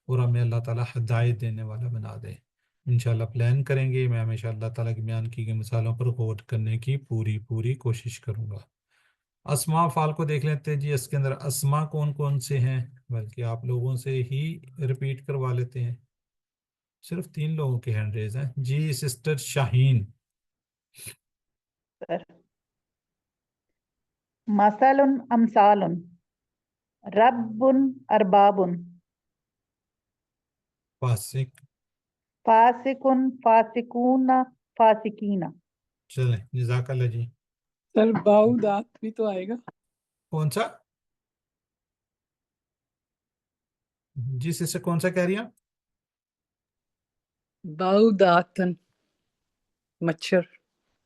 اور ہمیں اللہ تعالیٰ ہدایت دینے والا بنا دے۔ انشاءاللہ پلان کریں گے، میں ہمیشہ اللہ تعالیٰ کی بیان کی گئی مثالوں پر غور کرنے کی پوری کوشش کروں گا۔ اسماء فعال کو دیکھ لیتے ہیں جی، اس کے اندر اسماء کون کون سے ہیں، بلکہ آپ لوگوں سے ہی ریپیٹ کروا لیتے ہیں، صرف 3 لوگوں کے ہینڈ ریز ہیں جی۔ سسٹر شاہین، سر مثل امثال، رب ارباب، فاسق، فاسق فاسقون فاسقین۔ چلیں جزاک اللہ جی۔ سر باؤدات بھی تو آئے گا۔ کون سا جی سسٹر، کون سا کہہ رہی ہیں؟ باؤداتن، مچھر۔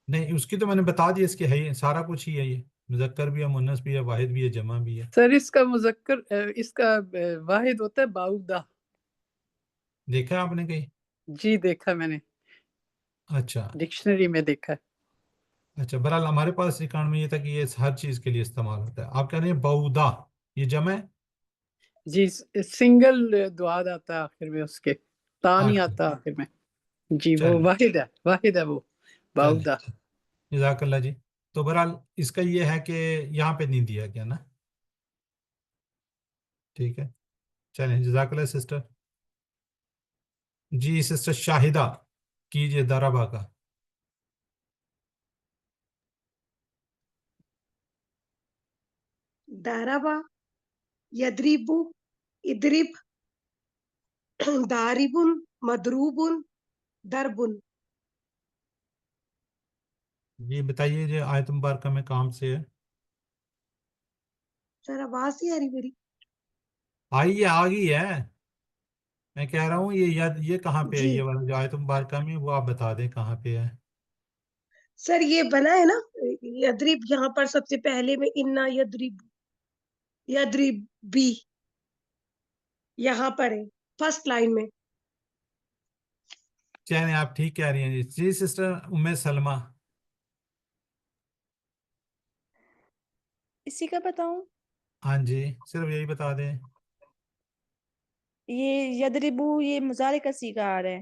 نہیں اس کی تو میں نے بتا دی، اس کی ہے ہی سارا کچھ ہی ہے، یہ مذکر بھی ہے، مؤنث بھی ہے، واحد بھی ہے، جمع بھی ہے۔ سر اس کا مذکر اس کا واحد ہوتا ہے باؤدا۔ دیکھا ہے آپ نے کہیں؟ جی دیکھا میں نے، اچھا ڈکشنری میں دیکھا ہے۔ اچھا، بہرحال ہمارے پاس ریکارڈ میں یہ تھا کہ یہ ہر چیز کے لیے استعمال ہوتا ہے۔ آپ کہہ رہے ہیں بودا، یہ جمع ہے؟ جی سنگل دعاد آتا ہے آخر میں، اس کے تا نہیں اچھا آتا آخر میں۔ جی وہ چلیں واحد ہے وہ چلیں، باؤدا۔ جزاک اللہ جی۔ تو بہرحال اس کا یہ ہے کہ یہاں پہ نہیں دیا گیا نا، ٹھیک ہے چلیں جزاک اللہ سسٹر۔ جی سسٹر شاہدہ کیجئے دربا کا۔ داربا، یدریبو، ادرب، داربن، مدروبن، دربن۔ یہ بتائیے جو آیت مبارکہ میں کام سے ہے؟ سر آواز نہیں آ رہی میری؟ آئی ہے، آ گئی ہے، میں کہہ رہا ہوں یہ کہاں پہ ہے، جی یہ والا جو آیت مبارکہ میں، وہ آپ بتا دیں کہاں پہ ہے۔ سر یہ بنا ہے نا یدریب، یہاں پر سب سے پہلے میں انا یدریب، یدریب بی، یہاں پر ہے فرسٹ لائن میں۔ چلیں آپ ٹھیک کہہ رہی ہیں جی سسٹر ام سلمہ۔ اسی کا بتاؤں؟ ہاں جی صرف یہی بتا دیں۔ یہ یدربو، یہ مضارع کا صیغہ آ رہا ہے۔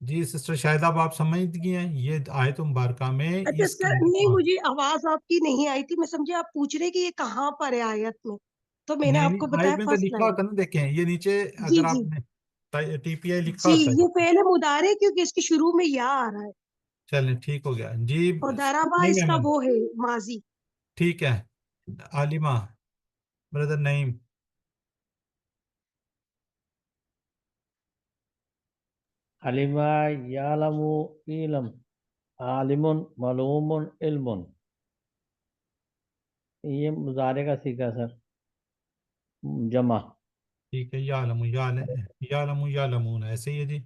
جی سسٹر شاہدہ اب آپ سمجھ گئی ہیں یہ آیت مبارکہ میں اچھا اس سر نہیں مجھے آواز آپ کی نہیں آئی تھی، میں سمجھے آپ پوچھ رہے کہ یہ کہاں پر ہے آیت میں، تو میں نے نہیں آپ کو نہیں آیت بتایا میں تو فرسٹ لکھا لائن. ہوتا ہے نا، دیکھیں یہ نیچے جی اگر جی آپ نے ٹی پی آئی لکھا جی ہوتا ہے. یہ فعل مضارع کیونکہ اس کے شروع میں یا آ رہا ہے چلیں ٹھیک ہو گیا جی. اور ضربہ نعیم اس کا احمد وہ ہے ماضی. ٹھیک ہے. عالمہ بردر نعیم. علم یعلم علم عالم معلوم علم. یہ مضارع کا صیغہ سر، جمع. ٹھیک ہے یعلم یعلمون ایسے ہی ہے جی.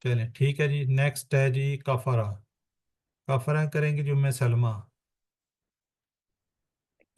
چلیں ٹھیک ہے جی. نیکسٹ ہے جی کفرہ. کفرہ کریں گے جمع سلمہ.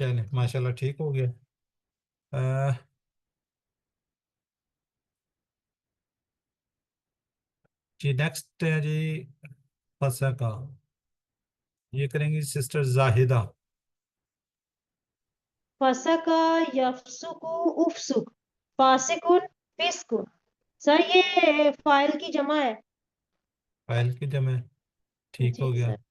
چلیں ماشاءاللہ ٹھیک ہو گیا. جی نیکسٹ ہے جی فسقہ. یہ کریں گی سسٹر زاہدہ. فسقہ یفسق افسق فاسقن فسق. سر یہ فاعل کی جمع ہے. فاعل کی جمع ہے. ٹھیک جی ہو گیا. سر.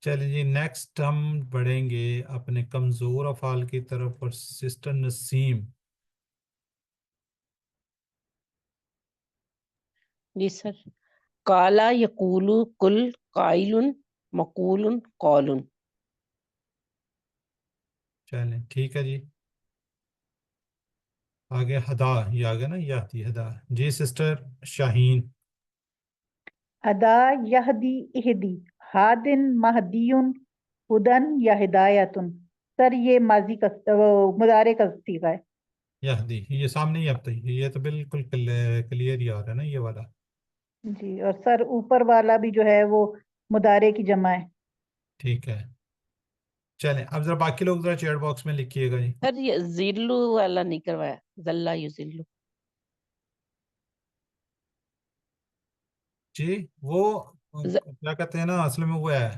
چلیں جی نیکسٹ ہم بڑھیں گے اپنے کمزور افعال کی طرف اور سسٹر نسیم. جی سر. کالا یقولو کل قائل مقول قول. چلیں ٹھیک ہے جی. آگے ہدا یہ آگے نا یہ آتی ہدا. جی سسٹر شاہین. ہدا یہدی اہدی ہادن مہدیون ہدن یا ہدایتن. سر یہ ماضی کا مضارع کا صیغہ ہے. یہدی یہ سامنے ہی اب تک یہ تو بالکل کلیئر ہی آ رہا ہے نا یہ والا. جی اور سر اوپر والا بھی جو ہے وہ مضارع کی جمع ہے. ٹھیک ہے. چلیں اب ذرا باقی لوگ ذرا چیٹ باکس میں لکھیے گا جی. سر یہ زیلو والا نہیں کروایا، زلہ یزلو. جی وہ کیا کہتے ہیں نا اصل میں وہ ہے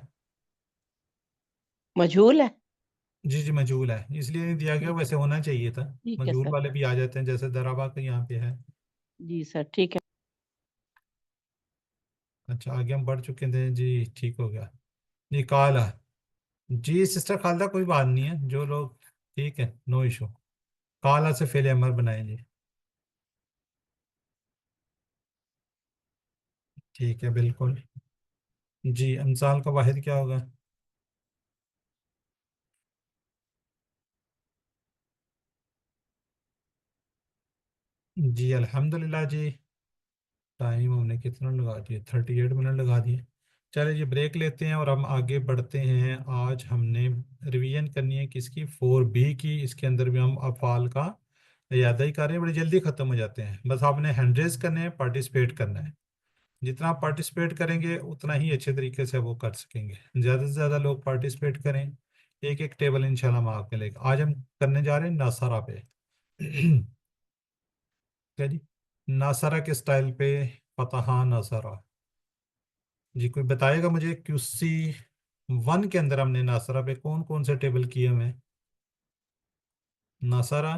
مجھول ہے. جی جی مجہول ہے اس لیے نہیں دیا گیا، ویسے ہونا چاہیے تھا. ٹھیک ہے مجہول سر. والے بھی آ جاتے ہیں جیسے درابا کا یہاں پہ ہے. جی سر ٹھیک ہے. اچھا آگے ہم بڑھ چکے تھے جی. ٹھیک ہو گیا جی. کالا. جی سسٹر خالدہ کوئی بات نہیں ہے جو لوگ ٹھیک ہے نو ایشو. کالا سے فعل امر بنائیں جی. ٹھیک ہے بالکل. جی امثال کا واحد کیا ہوگا؟ جی الحمدللہ جی. ٹائم ہم نے کتنا لگا دیا؟ 38 منٹ لگا دیے. چلے جی بریک لیتے ہیں اور ہم آگے بڑھتے ہیں. آج ہم نے ریویژن کرنی ہے کس کی؟ 4B کی. اس کے اندر بھی ہم افعال کا اعادہ ہی کر رہے ہیں، بڑی جلدی ختم ہو جاتے ہیں. بس آپ نے ہینڈ ریز کرنے ہیں، پارٹیسپیٹ کرنا ہے. جتنا آپ پارٹیسپیٹ کریں گے اتنا ہی اچھے طریقے سے وہ کر سکیں گے. زیادہ سے زیادہ لوگ پارٹیسپیٹ کریں. ایک ایک ٹیبل انشاءاللہ ہم آپ کے لے. آج ہم کرنے جا رہے ہیں ناصرہ پہ. کیا جی ناصرہ کے سٹائل پہ فتحہ ناصرہ. جی کوئی بتائے گا مجھے QC1 کے اندر ہم نے ناصرہ پہ کون کون سے ٹیبل کیے ہوئے ہیں؟ ناصرہ،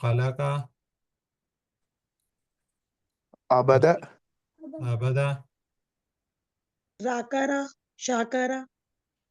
خلا کا، عبدہ عبدہ، ذاکرہ شاکرہ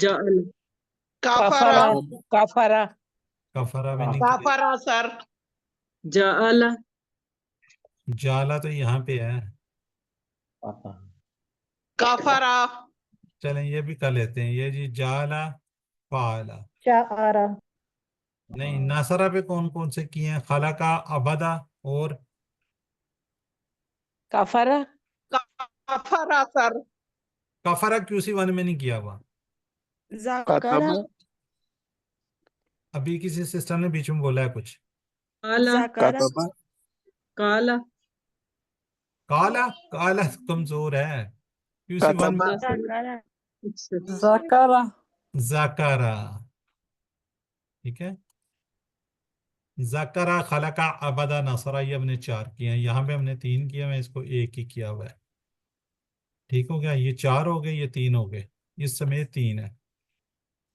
جعل کافرا. کافرہ کافرا. کفرہ بھی نہیں کیا. کافرہ سر جعل جالا تو یہاں پہ ہے. کافرہ چلیں یہ بھی کر لیتے ہیں. یہ جی جالا فعلا. شعرا. نہیں ناصرہ پہ کون کون سے کیے ہیں؟ خلا کا، عبدہ اور کافرا. کافرہ سر کفرہ QC1 میں نہیں کیا ہوا. ذاکرہ کتب ابھی کسی سسٹر نے بیچ میں بولا ہے کچھ. قال ذاکرہ کتب قال کالا، کالا کمزور ہے. QC1 میں کتب ذاکرہ ذکر ذکرہ. ٹھیک ہے. ذکرہ، خلقہ، عبدہ، نصرہ، یہ ہم نے 4 کیے ہیں. یہاں پہ ہم نے 3 کیے ہیں، اس کو 1 ہی کیا ہوا ہے. ٹھیک ہو گیا، یہ 4 ہو گئے، یہ 3 ہو گئے، اس سمیت 3 ہے،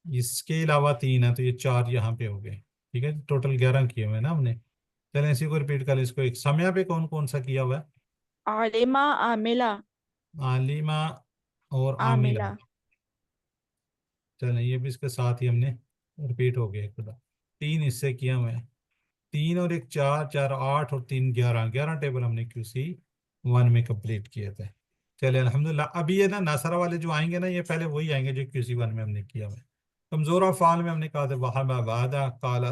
اس کے علاوہ 3 ہے، تو یہ 4 یہاں پہ ہو گئے، ٹھیک ہے، ٹوٹل 11 کیے ہوئے ہیں نا ہم نے. چلیں اسی کو ریپیٹ کر لیں. اس کو ایک سمیہ پہ کون کون سا کیا ہوا ہے؟ عالمہ عاملہ عالمہ اور عاملہ. عاملہ چلیں یہ بھی اس کے ساتھ ہی ہم نے ریپیٹ ہو گیا خدا. 3 اس سے کیا ہوئے ہیں، 3 اور 1 4 4 8 اور 3 11 ٹیبل ہم نے کیو سی 1 میں کمپلیٹ کیے تھے. چلے الحمدللہ. ابھی یہ نا ناصرہ والے جو آئیں گے نا، یہ پہلے وہی آئیں گے جو کیو سی 1 میں ہم نے کیا ہوا ہے. کمزور افعال میں ہم نے کہا تھا وہبا وعدہ قال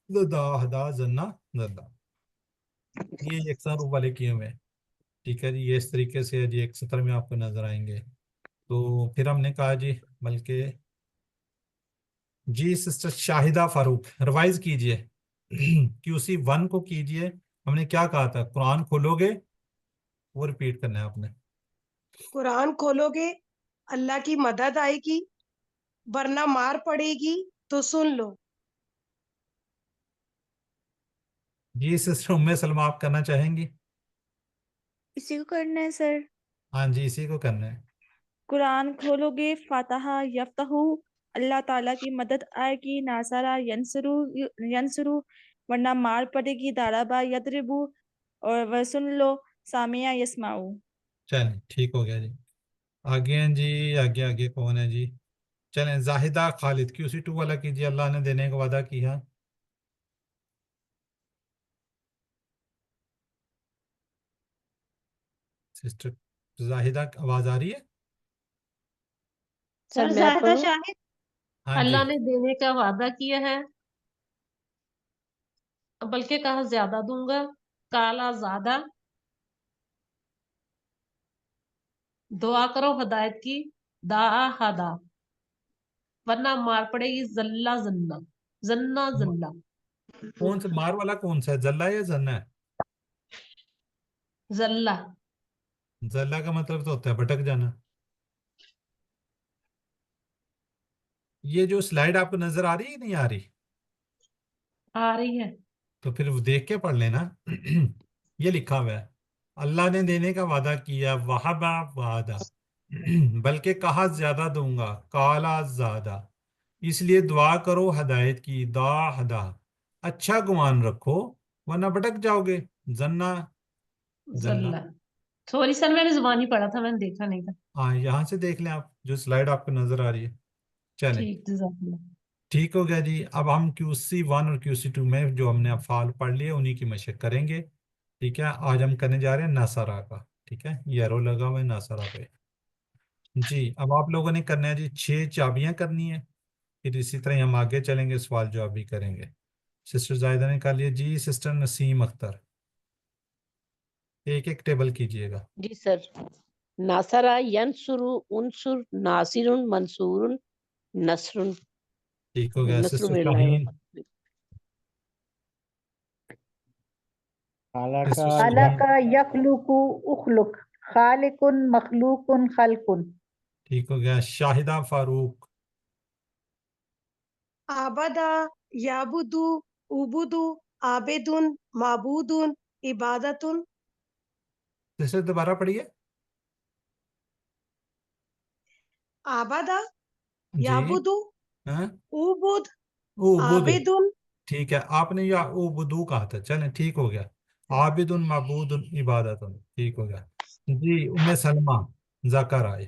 ذا ہدا ذنا ذدا، یہ اکثر والے کیے ہوئے ہیں. ٹھیک ہے جی، یہ اس طریقے سے ہے جی. ایک سطر میں آپ کو نظر آئیں گے. تو پھر ہم نے کہا جی بلکہ جی سسٹر شاہدہ فاروق ریوائز کیجئے. کیو سی 1 کو کیجئے. ہم نے کیا کہا تھا؟ قرآن کھولو گے وہ ریپیٹ کرنا ہے آپ نے. قرآن کھولو گے اللہ کی مدد آئے گی، ورنہ مار پڑے گی تو سن لو. جی سسٹر ام سلمہ آپ کرنا چاہیں گی؟ اسی کو کرنا ہے سر. ہاں جی اسی کو کرنا ہے. قرآن کھولو گے فاتحہ یفتح، اللہ تعالیٰ کی مدد آئے گی، ناصرہ ینصرو ورنہ مار پڑے گی، دارابا یدربو اور وسن لو سامعہ یسمعو. چلیں ٹھیک ہو گیا جی. آگے ہیں جی، آگے آگے کون ہے جی؟ چلیں زاہدہ خالد کیو سی 2 والا کیجئے. اللہ نے دینے کا وعدہ کیا. سسٹر زاہدہ آواز آ رہی ہے؟ سر سر میں زاہدہ پڑھوں؟ شاہد. ہاں جی. اللہ نے دینے کا وعدہ کیا ہے، بلکہ کہا زیادہ دوں گا. کالا زیادہ، دعا کرو ہدایت کی. دعا ہدا، ورنہ مار پڑے گی. زلہ زنہ، زنہ زلہ، کون سا مار والا کون سا ہے، زلہ یا زنہ ہے؟ زلہ. زلہ کا مطلب تو ہوتا ہے بھٹک جانا. یہ جو سلائیڈ آپ کو نظر آ رہی ہے نہیں آ رہی؟ آ رہی ہے. تو پھر وہ دیکھ کے پڑھ لینا. یہ لکھا ہوا ہے اللہ نے دینے کا وعدہ کیا، وہبا وعدہ، بلکہ کہا زیادہ دوں گا، کالا زیادہ، اس لیے دعا کرو ہدایت کی. دا ہدا، اچھا گمان رکھو ورنہ بھٹک جاؤ گے. زنا زلہ. زلہ. سوری سر میں نے زبانی پڑھا تھا، میں نے دیکھا نہیں تھا. ہاں یہاں سے دیکھ لیں آپ جو سلائیڈ آپ کو نظر آ رہی ہے. چلیں ٹھیک، جزاک اللہ. ٹھیک ہو گیا جی. اب ہم کیو سی 1 اور کیو سی 2 میں جو ہم نے افعال پڑھ لیے انہی کی مشق کریں گے. ٹھیک ہے، آج ہم کرنے جا رہے ہیں ناصرہ کا. ٹھیک ہے، یہ ایرو لگا ہوا ہے ناصرہ پہ. جی اب آپ لوگوں نے کرنا ہے جی 6 چابیاں کرنی ہیں. پھر اسی طرح ہی ہم آگے چلیں گے، سوال جواب بھی کریں گے. سسٹر زاہدہ نے کر لیا جی. سسٹر نسیم اختر ایک ایک ٹیبل کیجئے گا. جی سر. ناصرہ ینصرو، انصر، ناصر، منصور، نصر. ٹھیک ہو گیا. نصر سسٹر میرے لائے شاہین. خالق سسٹر خلق شاہین. یخلق اخلق، خالق مخلوق خلق. ٹھیک ہو گیا. شاہدہ فاروق. آبدا یابدو عبدو عابدن معبودن عبادتن. سسٹر دوبارہ پڑھیے. آبدا جی یابدو ہاں عبد عبد. عابدن. ٹھیک ہے، آپ نے یا عبدو کہا تھا. چلیں ٹھیک ہو گیا. عابد معبود عبادت. ٹھیک ہو گیا جی. ام سلمہ ذکر آئے.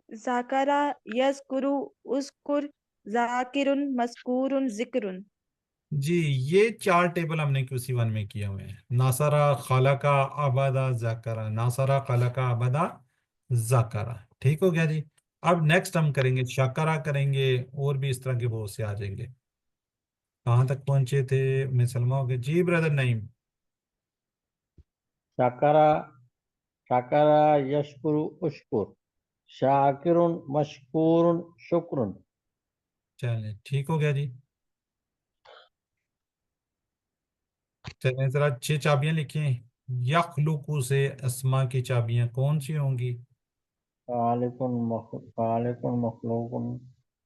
ذاکرہ یذکرو اذکر، ذاکر مذکور ذکر. جی یہ 4 ٹیبل ہم نے کیو سی 1 میں کیے ہوئے ہیں. ناصرہ، خالقہ، عبدہ، ذکرہ. ناصرہ، خالقہ، عبدہ، ذکرہ. ٹھیک ہو گیا جی. اب نیکسٹ ہم کریں گے شاکرہ کریں گے، اور بھی اس طرح کے بہت سے آ جائیں گے. کہاں تک پہنچے تھے؟ ام سلمہ ہو گئے جی. بردر نعیم. شکرا، شکرا یشکر اشکر، شاکر مشکور شکر. چلیں ٹھیک ہو گیا جی. چلیں ذرا 6 چابیاں لکھیں. یخلقو سے اسما کی چابیاں کون سی ہوں گی؟ خالق مخلوق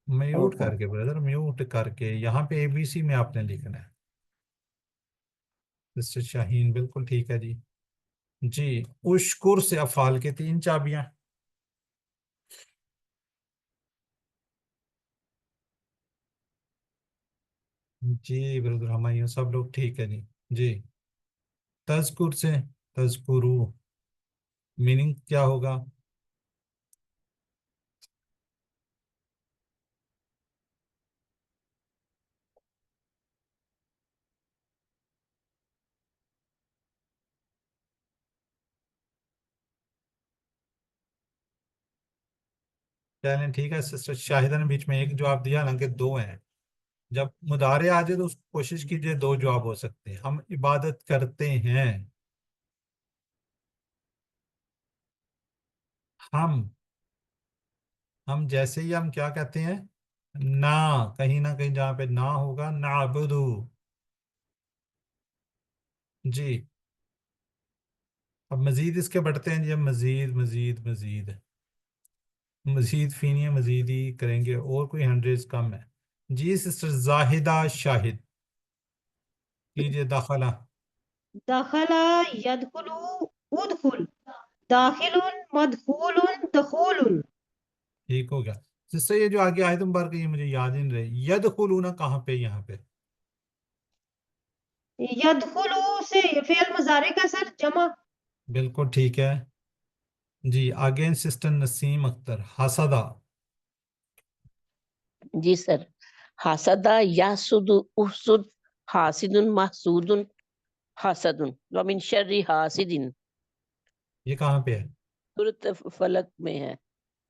میوٹ خلق. کر کے بردر، میوٹ کر کے. یہاں پہ اے بی سی میں آپ نے لکھنا ہے. مسٹر شاہین بالکل ٹھیک ہے جی. جی اشکر سے افعال کے 3 چابیاں. جی برادر ہمایوں سب لوگ ٹھیک ہے. جی تذکر سے تذکرو میننگ کیا ہوگا؟ چلیں ٹھیک ہے. سسٹر شاہدہ نے بیچ میں ایک جواب دیا نا کہ 2 ہیں. جب مضارع آ جائے تو اس کوشش کیجئے 2 جواب ہو سکتے ہیں. ہم عبادت کرتے ہیں. ہم جیسے ہی ہم کیا کہتے ہیں نہ کہیں نہ کہیں جہاں پہ نہ ہوگا نعبدو. جی اب مزید اس کے بڑھتے ہیں. جی اب مزید مزید مزید مزید فینی مزید ہی کریں گے اور کوئی 100 کم ہے. جی سسٹر زاہدہ شاہد کیجئے داخلہ. دخل يدخل ادخل داخل مدخول دخول. ٹھیک ہو گیا. سسٹر یہ جو آگے آیت مبارکہ یہ مجھے یاد ہی نہیں رہی. یدخلون کہاں پہ؟ یہاں پہ يدخل سے فعل مضارع کا سر جمع. بالکل ٹھیک ہے. جی آگے سسٹر نسیم اختر حسدہ. جی سر. حسد یحسد احسد حاسد محسود حسد ومن شر حاسد. یہ کہاں پہ ہے؟ سورۃ فلق میں ہے.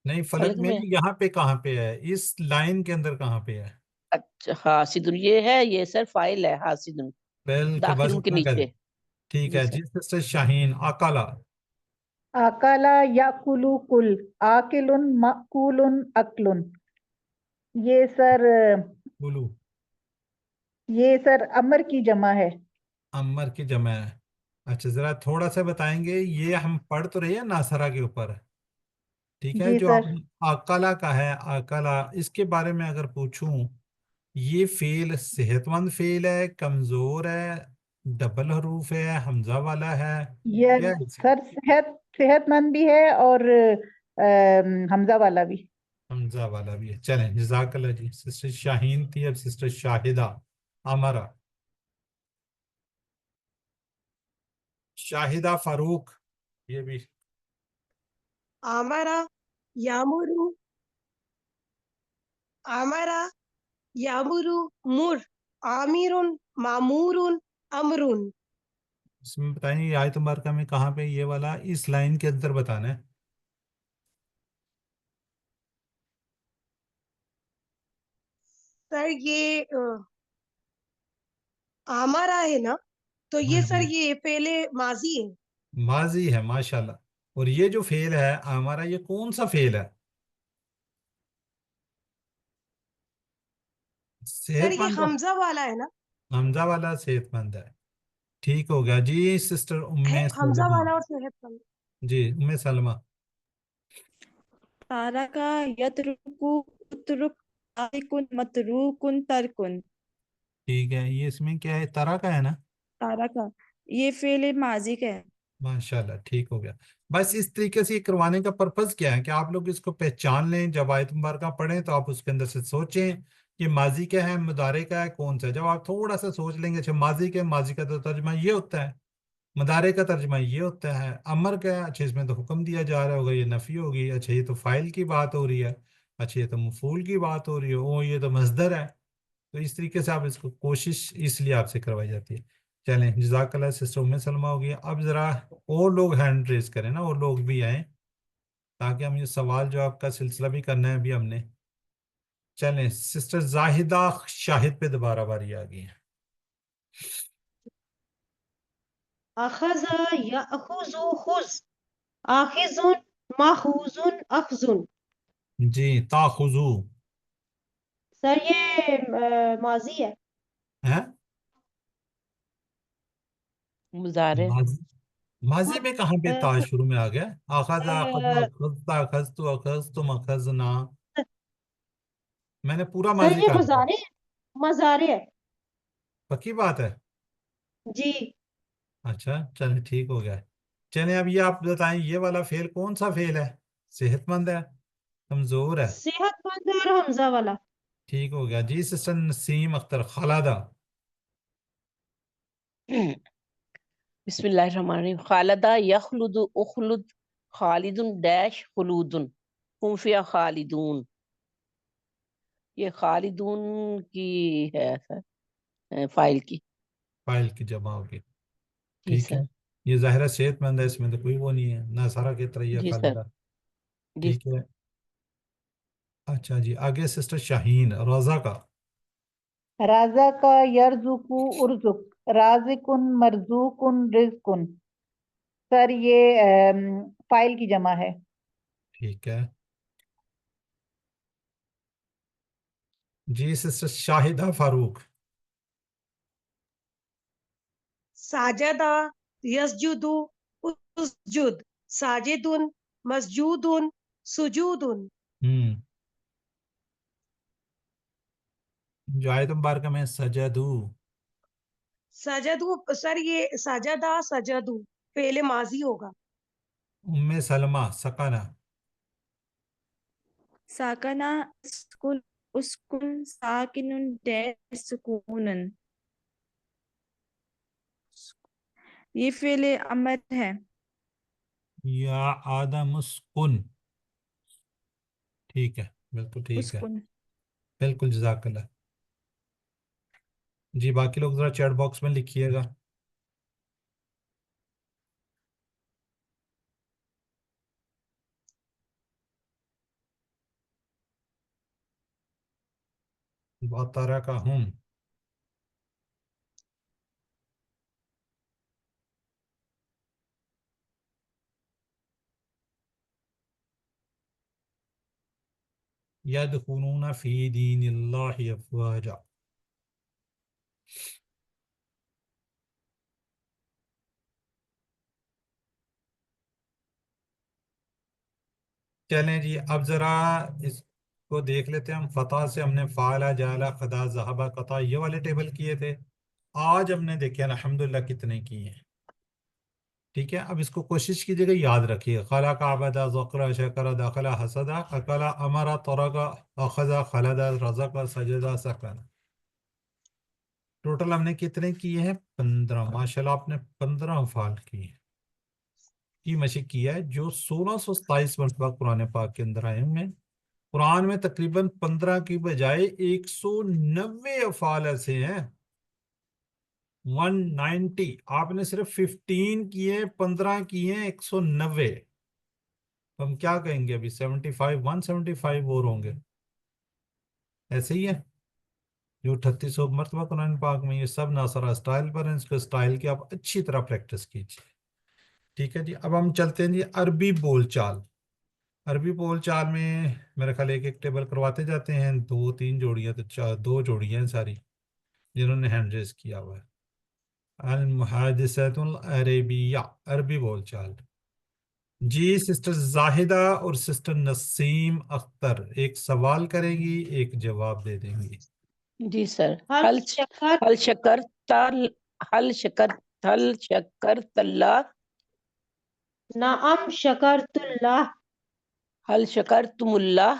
نہیں فلک فلق میں میں بھی یہاں پہ کہاں پہ ہے؟ اس لائن کے اندر کہاں پہ ہے؟ اچھا حاسد یہ ہے، یہ سر فائل ہے حاسد بالکل بس داخل کے اتنا کریں. نیچے. ٹھیک جی ہے. سر. جی سسٹر شاہین اکالا. آکالا یاکلو کل آکلن مأکولن اکلن. یہ سر بولو یہ سر امر کی جمع ہے. امر کی جمع ہے. اچھا ذرا تھوڑا سا بتائیں گے. یہ ہم پڑھ تو رہے ہیں ناصرہ کے اوپر. ٹھیک ہے. جی جو سر. آپ آکالا کا ہے آکالا اس کے بارے میں اگر پوچھوں یہ فعل صحت مند فعل ہے، کمزور ہے، ڈبل حروف ہے، حمزہ والا ہے، یہ کیا ہے اس کا؟ سر صحت مند بھی ہے اور حمزہ والا بھی. حمزہ والا بھی ہے. چلیں جزاک اللہ جی. سسٹر شاہین تھی. اب سسٹر شاہدہ ہمارا شاہدہ فاروق یہ بھی آمرا یامرو آمرا یامرو مر عامر معمور امر. اس میں بتائیں یہ آیت مبارکہ میں کہاں پہ یہ والا اس لائن کے اندر بتانا ہے. سر یہ آمرا ہے نا، تو یہ سر جی یہ پہلے ماضی ہے. ماضی ہے ماشاءاللہ. اور یہ جو فعل ہے ہمارا یہ کون سا فعل ہے؟ سر صحت یہ مند ہے. حمزہ والا ہے نا، حمزہ والا صحت مند ہے. ٹھیک ہو گیا. جی سسٹر ام ہے حمزہ سلمہ. والا اور صحت مند. جی ام سلمہ. تارکا یترکو اترک تارکن متروکن ترکن. ٹھیک ہے. یہ اس میں کیا ہے؟ طرح کا ہے نا. تارکا یہ فعل ماضی کا ہے. ماشاءاللہ ٹھیک ہو گیا. بس اس طریقے سے یہ کروانے کا پرپز کیا ہے کہ آپ لوگ اس کو پہچان لیں. جب آیت مبارکہ پڑھیں تو آپ اس کے اندر سے سوچیں کہ ماضی کیا ہے، مضارع کا ہے، کون سا ہے. جب آپ تھوڑا سا سوچ لیں گے اچھا ماضی کا ہے، ماضی کا تو ترجمہ یہ ہوتا ہے، مضارع کا ترجمہ یہ ہوتا ہے، امر کا ہے اچھا اس میں تو حکم دیا جا رہا ہوگا، یہ نفی ہوگی، اچھا یہ تو فاعل کی بات ہو رہی ہے، اچھا یہ تو مفعول کی بات ہو رہی ہے، او یہ تو مصدر ہے. تو اس طریقے سے آپ اس کو کوشش اس لیے آپ سے کروائی جاتی ہے. چلیں جزاک اللہ. سسٹر ام سلمہ ہو گیا. اب ذرا اور لوگ ہینڈ ریز کریں نا، اور لوگ بھی آئیں تاکہ ہم یہ سوال جو آپ کا سلسلہ بھی کرنا ہے ابھی ہم نے. چلیں سسٹر زاہدہ شاہد پہ دوبارہ باری آ گئی ہے. اخذ یاخذ خذ آخذ ماخوذ اخذ. جی تاخذو سر یہ ماضی ہے. ہے مضارع. ماضی میں کہاں پہ تا شروع میں آ گیا؟ اخذ اخذنا اخذت اخذت اخذتم اخذنا. میں نے پورا سر ماضی یہ کہا تھا. مضارع ہے. پکی بات ہے. جی اچھا چلیں ٹھیک ہو گیا. چلیں اب یہ آپ بتائیں یہ والا فعل کون سا فعل ہے؟ صحت مند ہے، کمزور ہے؟ صحت مند اور حمزہ والا. ٹھیک ہو گیا جی. سسٹر نسیم اختر خالدہ. بسم اللہ الرحمن الرحیم. خالدہ یخلد اخلد خالد ڈیش خلود ہم فیہا خالدون. یہ خالدون کی ہے سر فائل کی. فائل کی جمع ہوگی. جی ٹھیک ہے. سر. یہ ظاہرہ صحت مند ہے، اس میں تو کوئی وہ نہیں ہے نہ سارا کی طرح یہ جی سر. خالدہ. جی ٹھیک ہے. اچھا جی آگے سسٹر شاہین روزہ کا. رازق یرزق ارزق رازق مرزوق رزق. سر یہ فائل کی جمع ہے. ٹھیک ہے جی. سسٹر شاہدہ فاروق. ساجدہ یسجدو اسجد ساجدن مسجودن سجودن. جو آیت مبارکہ میں سجدو. سجدو سر یہ سجدہ سجدو فعل ماضی ہوگا. ام سلمہ سکانہ. ساکنہ اسکن اسکن ساکنن ڈیش سکونن. یہ فعل امر ہے. یا آدم اسکن. ٹھیک ہے بالکل ٹھیک ہے. اسکن. بالکل جزاک اللہ. جی باقی لوگ ذرا چیٹ باکس میں لکھیے گا. وَتَرَکَ کا ہوں. يَدْخُلُونَ فِي دِينِ اللَّهِ أَفْوَاجًا. چلیں جی اب ذرا اس کو دیکھ لیتے ہیں ہم. فتح سے ہم نے فعلا جالا قدا ذہبہ قطع یہ والے ٹیبل کیے تھے. آج ہم نے دیکھے الحمدللہ کتنے کیے ہیں. ٹھیک ہے اب اس کو کوشش کیجیے گا یاد رکھیے. خلق عبدا ذکر شکر دخل حسدا اکل امر طرق اخذ خلد رزق سجدہ سکن. ٹوٹل ہم نے کتنے کیے ہیں؟ 15. ماشاءاللہ آپ نے 15 افعال کیے کی مشق کیا ہے جو 1627 مرتبہ قرآن پاک کے اندر آئے ہوئے ہیں. قرآن میں تقریباً 15 کی بجائے 190 افعال ایسے ہیں. 190. آپ نے صرف 15 کیے 15 کیے 190. ہم کیا کہیں گے ابھی 75 175 اور ہوں گے. ایسے ہی ہے جو 3800 مرتبہ قرآن پاک میں یہ سب ناصرہ اسٹائل پر ہیں. اس کو اسٹائل کی آپ اچھی طرح پریکٹس کیجیے. ٹھیک ہے جی اب ہم چلتے ہیں جی عربی بول چال. عربی بول چال میں میرے خیال ایک ٹیبل کرواتے جاتے ہیں. 2-3 جوڑیاں تو 2 جوڑیاں ہیں ساری جنہوں نے ہینڈ ریز کیا ہوا ہے. المحادثۃ العربیہ عربی بول چال. جی سسٹر زاہدہ اور سسٹر نسیم اختر ایک سوال کرے گی ایک جواب دے دیں گی. جی سر. حل شکر ہل شکرت اللہ نعم شکرت اللہ ہل شکرتم اللہ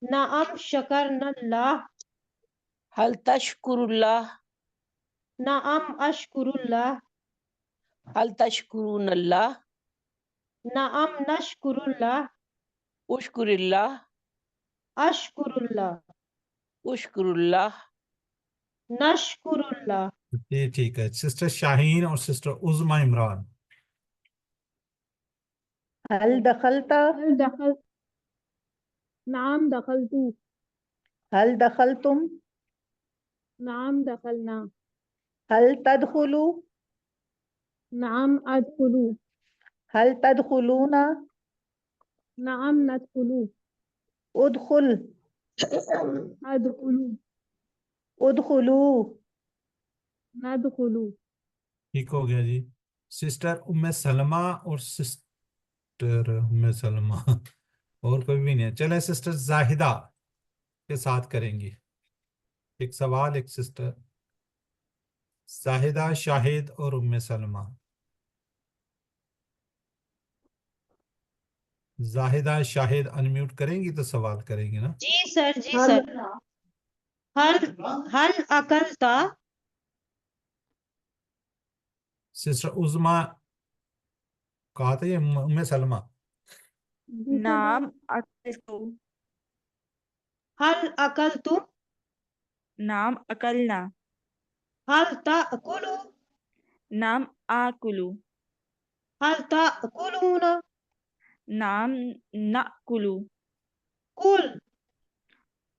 نعم شکرنا اللہ ہل تشکر اللہ نعم اشکر اللہ ہل تشکرون اللہ نعم نشکر اللہ اشکر اللہ اشکر اللہ اشکر اللہ نشکر اللہ. جی ٹھیک ہے. سسٹر شاہین اور سسٹر عظمہ عمران. هل دخلت هل دخلت نعم دخلت هل دخلتم نعم دخلنا هل تدخلوا نعم أدخل هل تدخلون نعم ندخل ادخل أدخل ادخلوا. ندخل. ٹھیک ہو گیا جی. سسٹر ام سلمہ اور سسٹر ام سلمہ اور کوئی بھی نہیں ہے. چلے سسٹر زاہدہ کے ساتھ کریں گی. ایک سوال ایک سسٹر زاہدہ شاہد اور ام سلمہ. زاہدہ شاہد انمیوٹ کریں گی تو سوال کریں گی نا. جی سر حل اکلتا سسٹر عظما کہا تھا یہ ام سلمہ. نام اکلتو حل اکلتم نام اکلنا حل تأکلو نام آکلو حل تأکلون نام نأکلو کل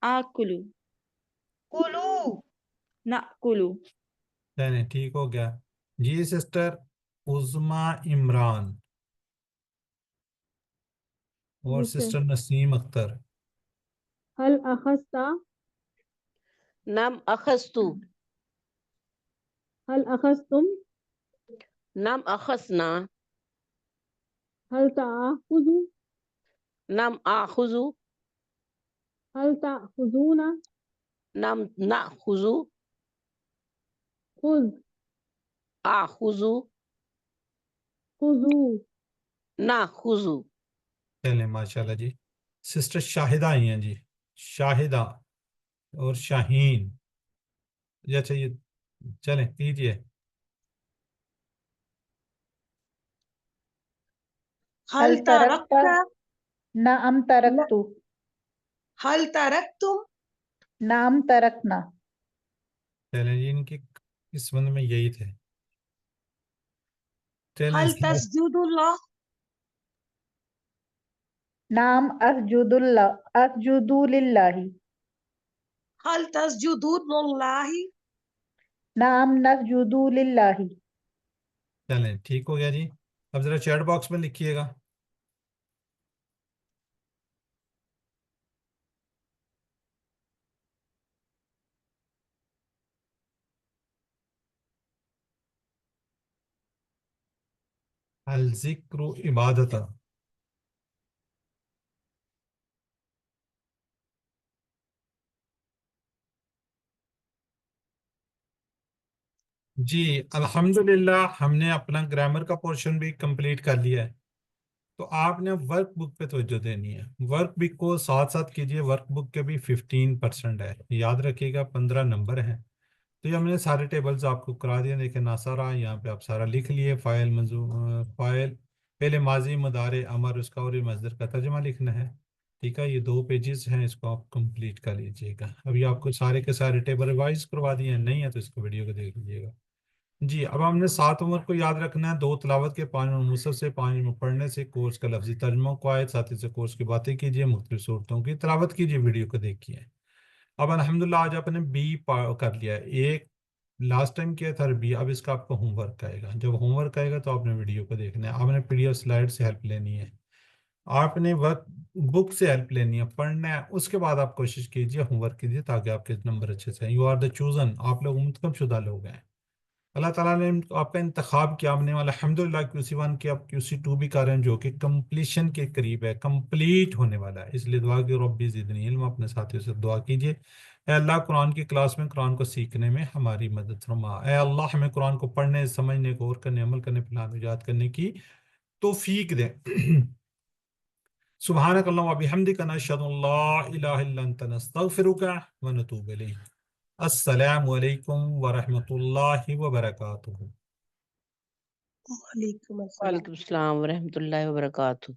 آکلو کلو نأکلو چلیں ٹھیک ہو گیا. جی سسٹر عظما عمران اور جی سر سسٹر نسیم اختر. هل أخذت نام اخذتو هل أخذتم نام اخذنا هل تأخذ نام آخذو هل تأخذون نام نأخذو خذ آخذو خذوا ناخذو. چلیں ماشاءاللہ جی. سسٹر شاہدہ آئی ہیں جی. شاہدہ اور شاہین. جی اچھا یہ چلیں کیجیے. هل ترکت نعم ترکتو هل ترکتم نعم ترکنا چلیں جی ان کی اس بند میں یہی تھے. چلیں هل تسجد اللہ نعم اسجد للہ هل تسجدون اللہ نعم نسجد للہ. چلیں ٹھیک ہو گیا جی. اب ذرا چیٹ باکس میں لکھیے گا. الذکر عبادت. جی الحمدللہ ہم نے اپنا گرامر کا پورشن بھی کمپلیٹ کر لیا ہے. تو آپ نے ورک بک پہ توجہ دینی ہے. ورک بک کو ساتھ ساتھ کیجئے. ورک بک کے بھی 15% ہے. یاد رکھیے گا 15 نمبر ہیں. تو یہ ہم نے سارے ٹیبلز آپ کو کرا دیے. دیکھیں ناصرہ یہاں پہ آپ سارا لکھ لیے. فاعل پہلے ماضی مضارع امر اس کا اور یہ مصدر کا ترجمہ لکھنا ہے. ٹھیک ہے یہ 2 پیجز ہیں. اس کو آپ کمپلیٹ کر لیجئے گا. ابھی آپ کو سارے کے سارے ٹیبل ریوائز کروا دیے ہیں. نہیں ہے تو اس کو ویڈیو کو دیکھ لیجئے گا. جی اب ہم نے 7 عمر کو یاد رکھنا ہے. 2 تلاوت کے 5 مصحف سے 5 پڑھنے سے کورس کا لفظی ترجمہ کو آئے. ساتھی سے کورس کی باتیں کیجیے. مختلف صورتوں کی تلاوت کیجیے. ویڈیو کو دیکھیے. اب الحمدللہ آج آپ نے بی کر لیا ہے. ایک لاسٹ ٹائم کیا تھا بی. اب اس کا آپ کو ہوم ورک آئے گا. جب ہوم ورک آئے گا تو آپ نے ویڈیو کو دیکھنا ہے. آپ نے پی ڈی ایف سلائیڈ سے ہیلپ لینی ہے. آپ نے ورک بک سے ہیلپ لینی ہے. پڑھنا ہے. اس کے بعد آپ کوشش کیجیے ہوم ورک کیجیے تاکہ آپ کے نمبر اچھے سے ہیں. You are the chosen. آپ لوگ منتخب شدہ لوگ ہیں. اللہ تعالیٰ نے آپ کا انتخاب کیا. ہم نے الحمدللہ QC1 کی آپ QC2 بھی کر رہے ہیں جو کہ کمپلیشن کے قریب ہے. کمپلیٹ ہونے والا ہے. اس لیے دعا کی ربی زدنی علم. اپنے ساتھیوں سے دعا کیجیے اے اللہ قرآن کی کلاس میں قرآن کو سیکھنے میں ہماری مدد فرما. اے اللہ ہمیں قرآن کو پڑھنے سمجھنے غور کرنے عمل کرنے پلان ایجاد کرنے کی توفیق دیں. سبحانک اللہم و بحمدک نشہد ان لا الہ الا انت نستغفرک و نتوب الیک. السلام علیکم ورحمۃ اللہ وبرکاتہ. وعلیکم السلام. وعلیکم السلام ورحمۃ اللہ وبرکاتہ.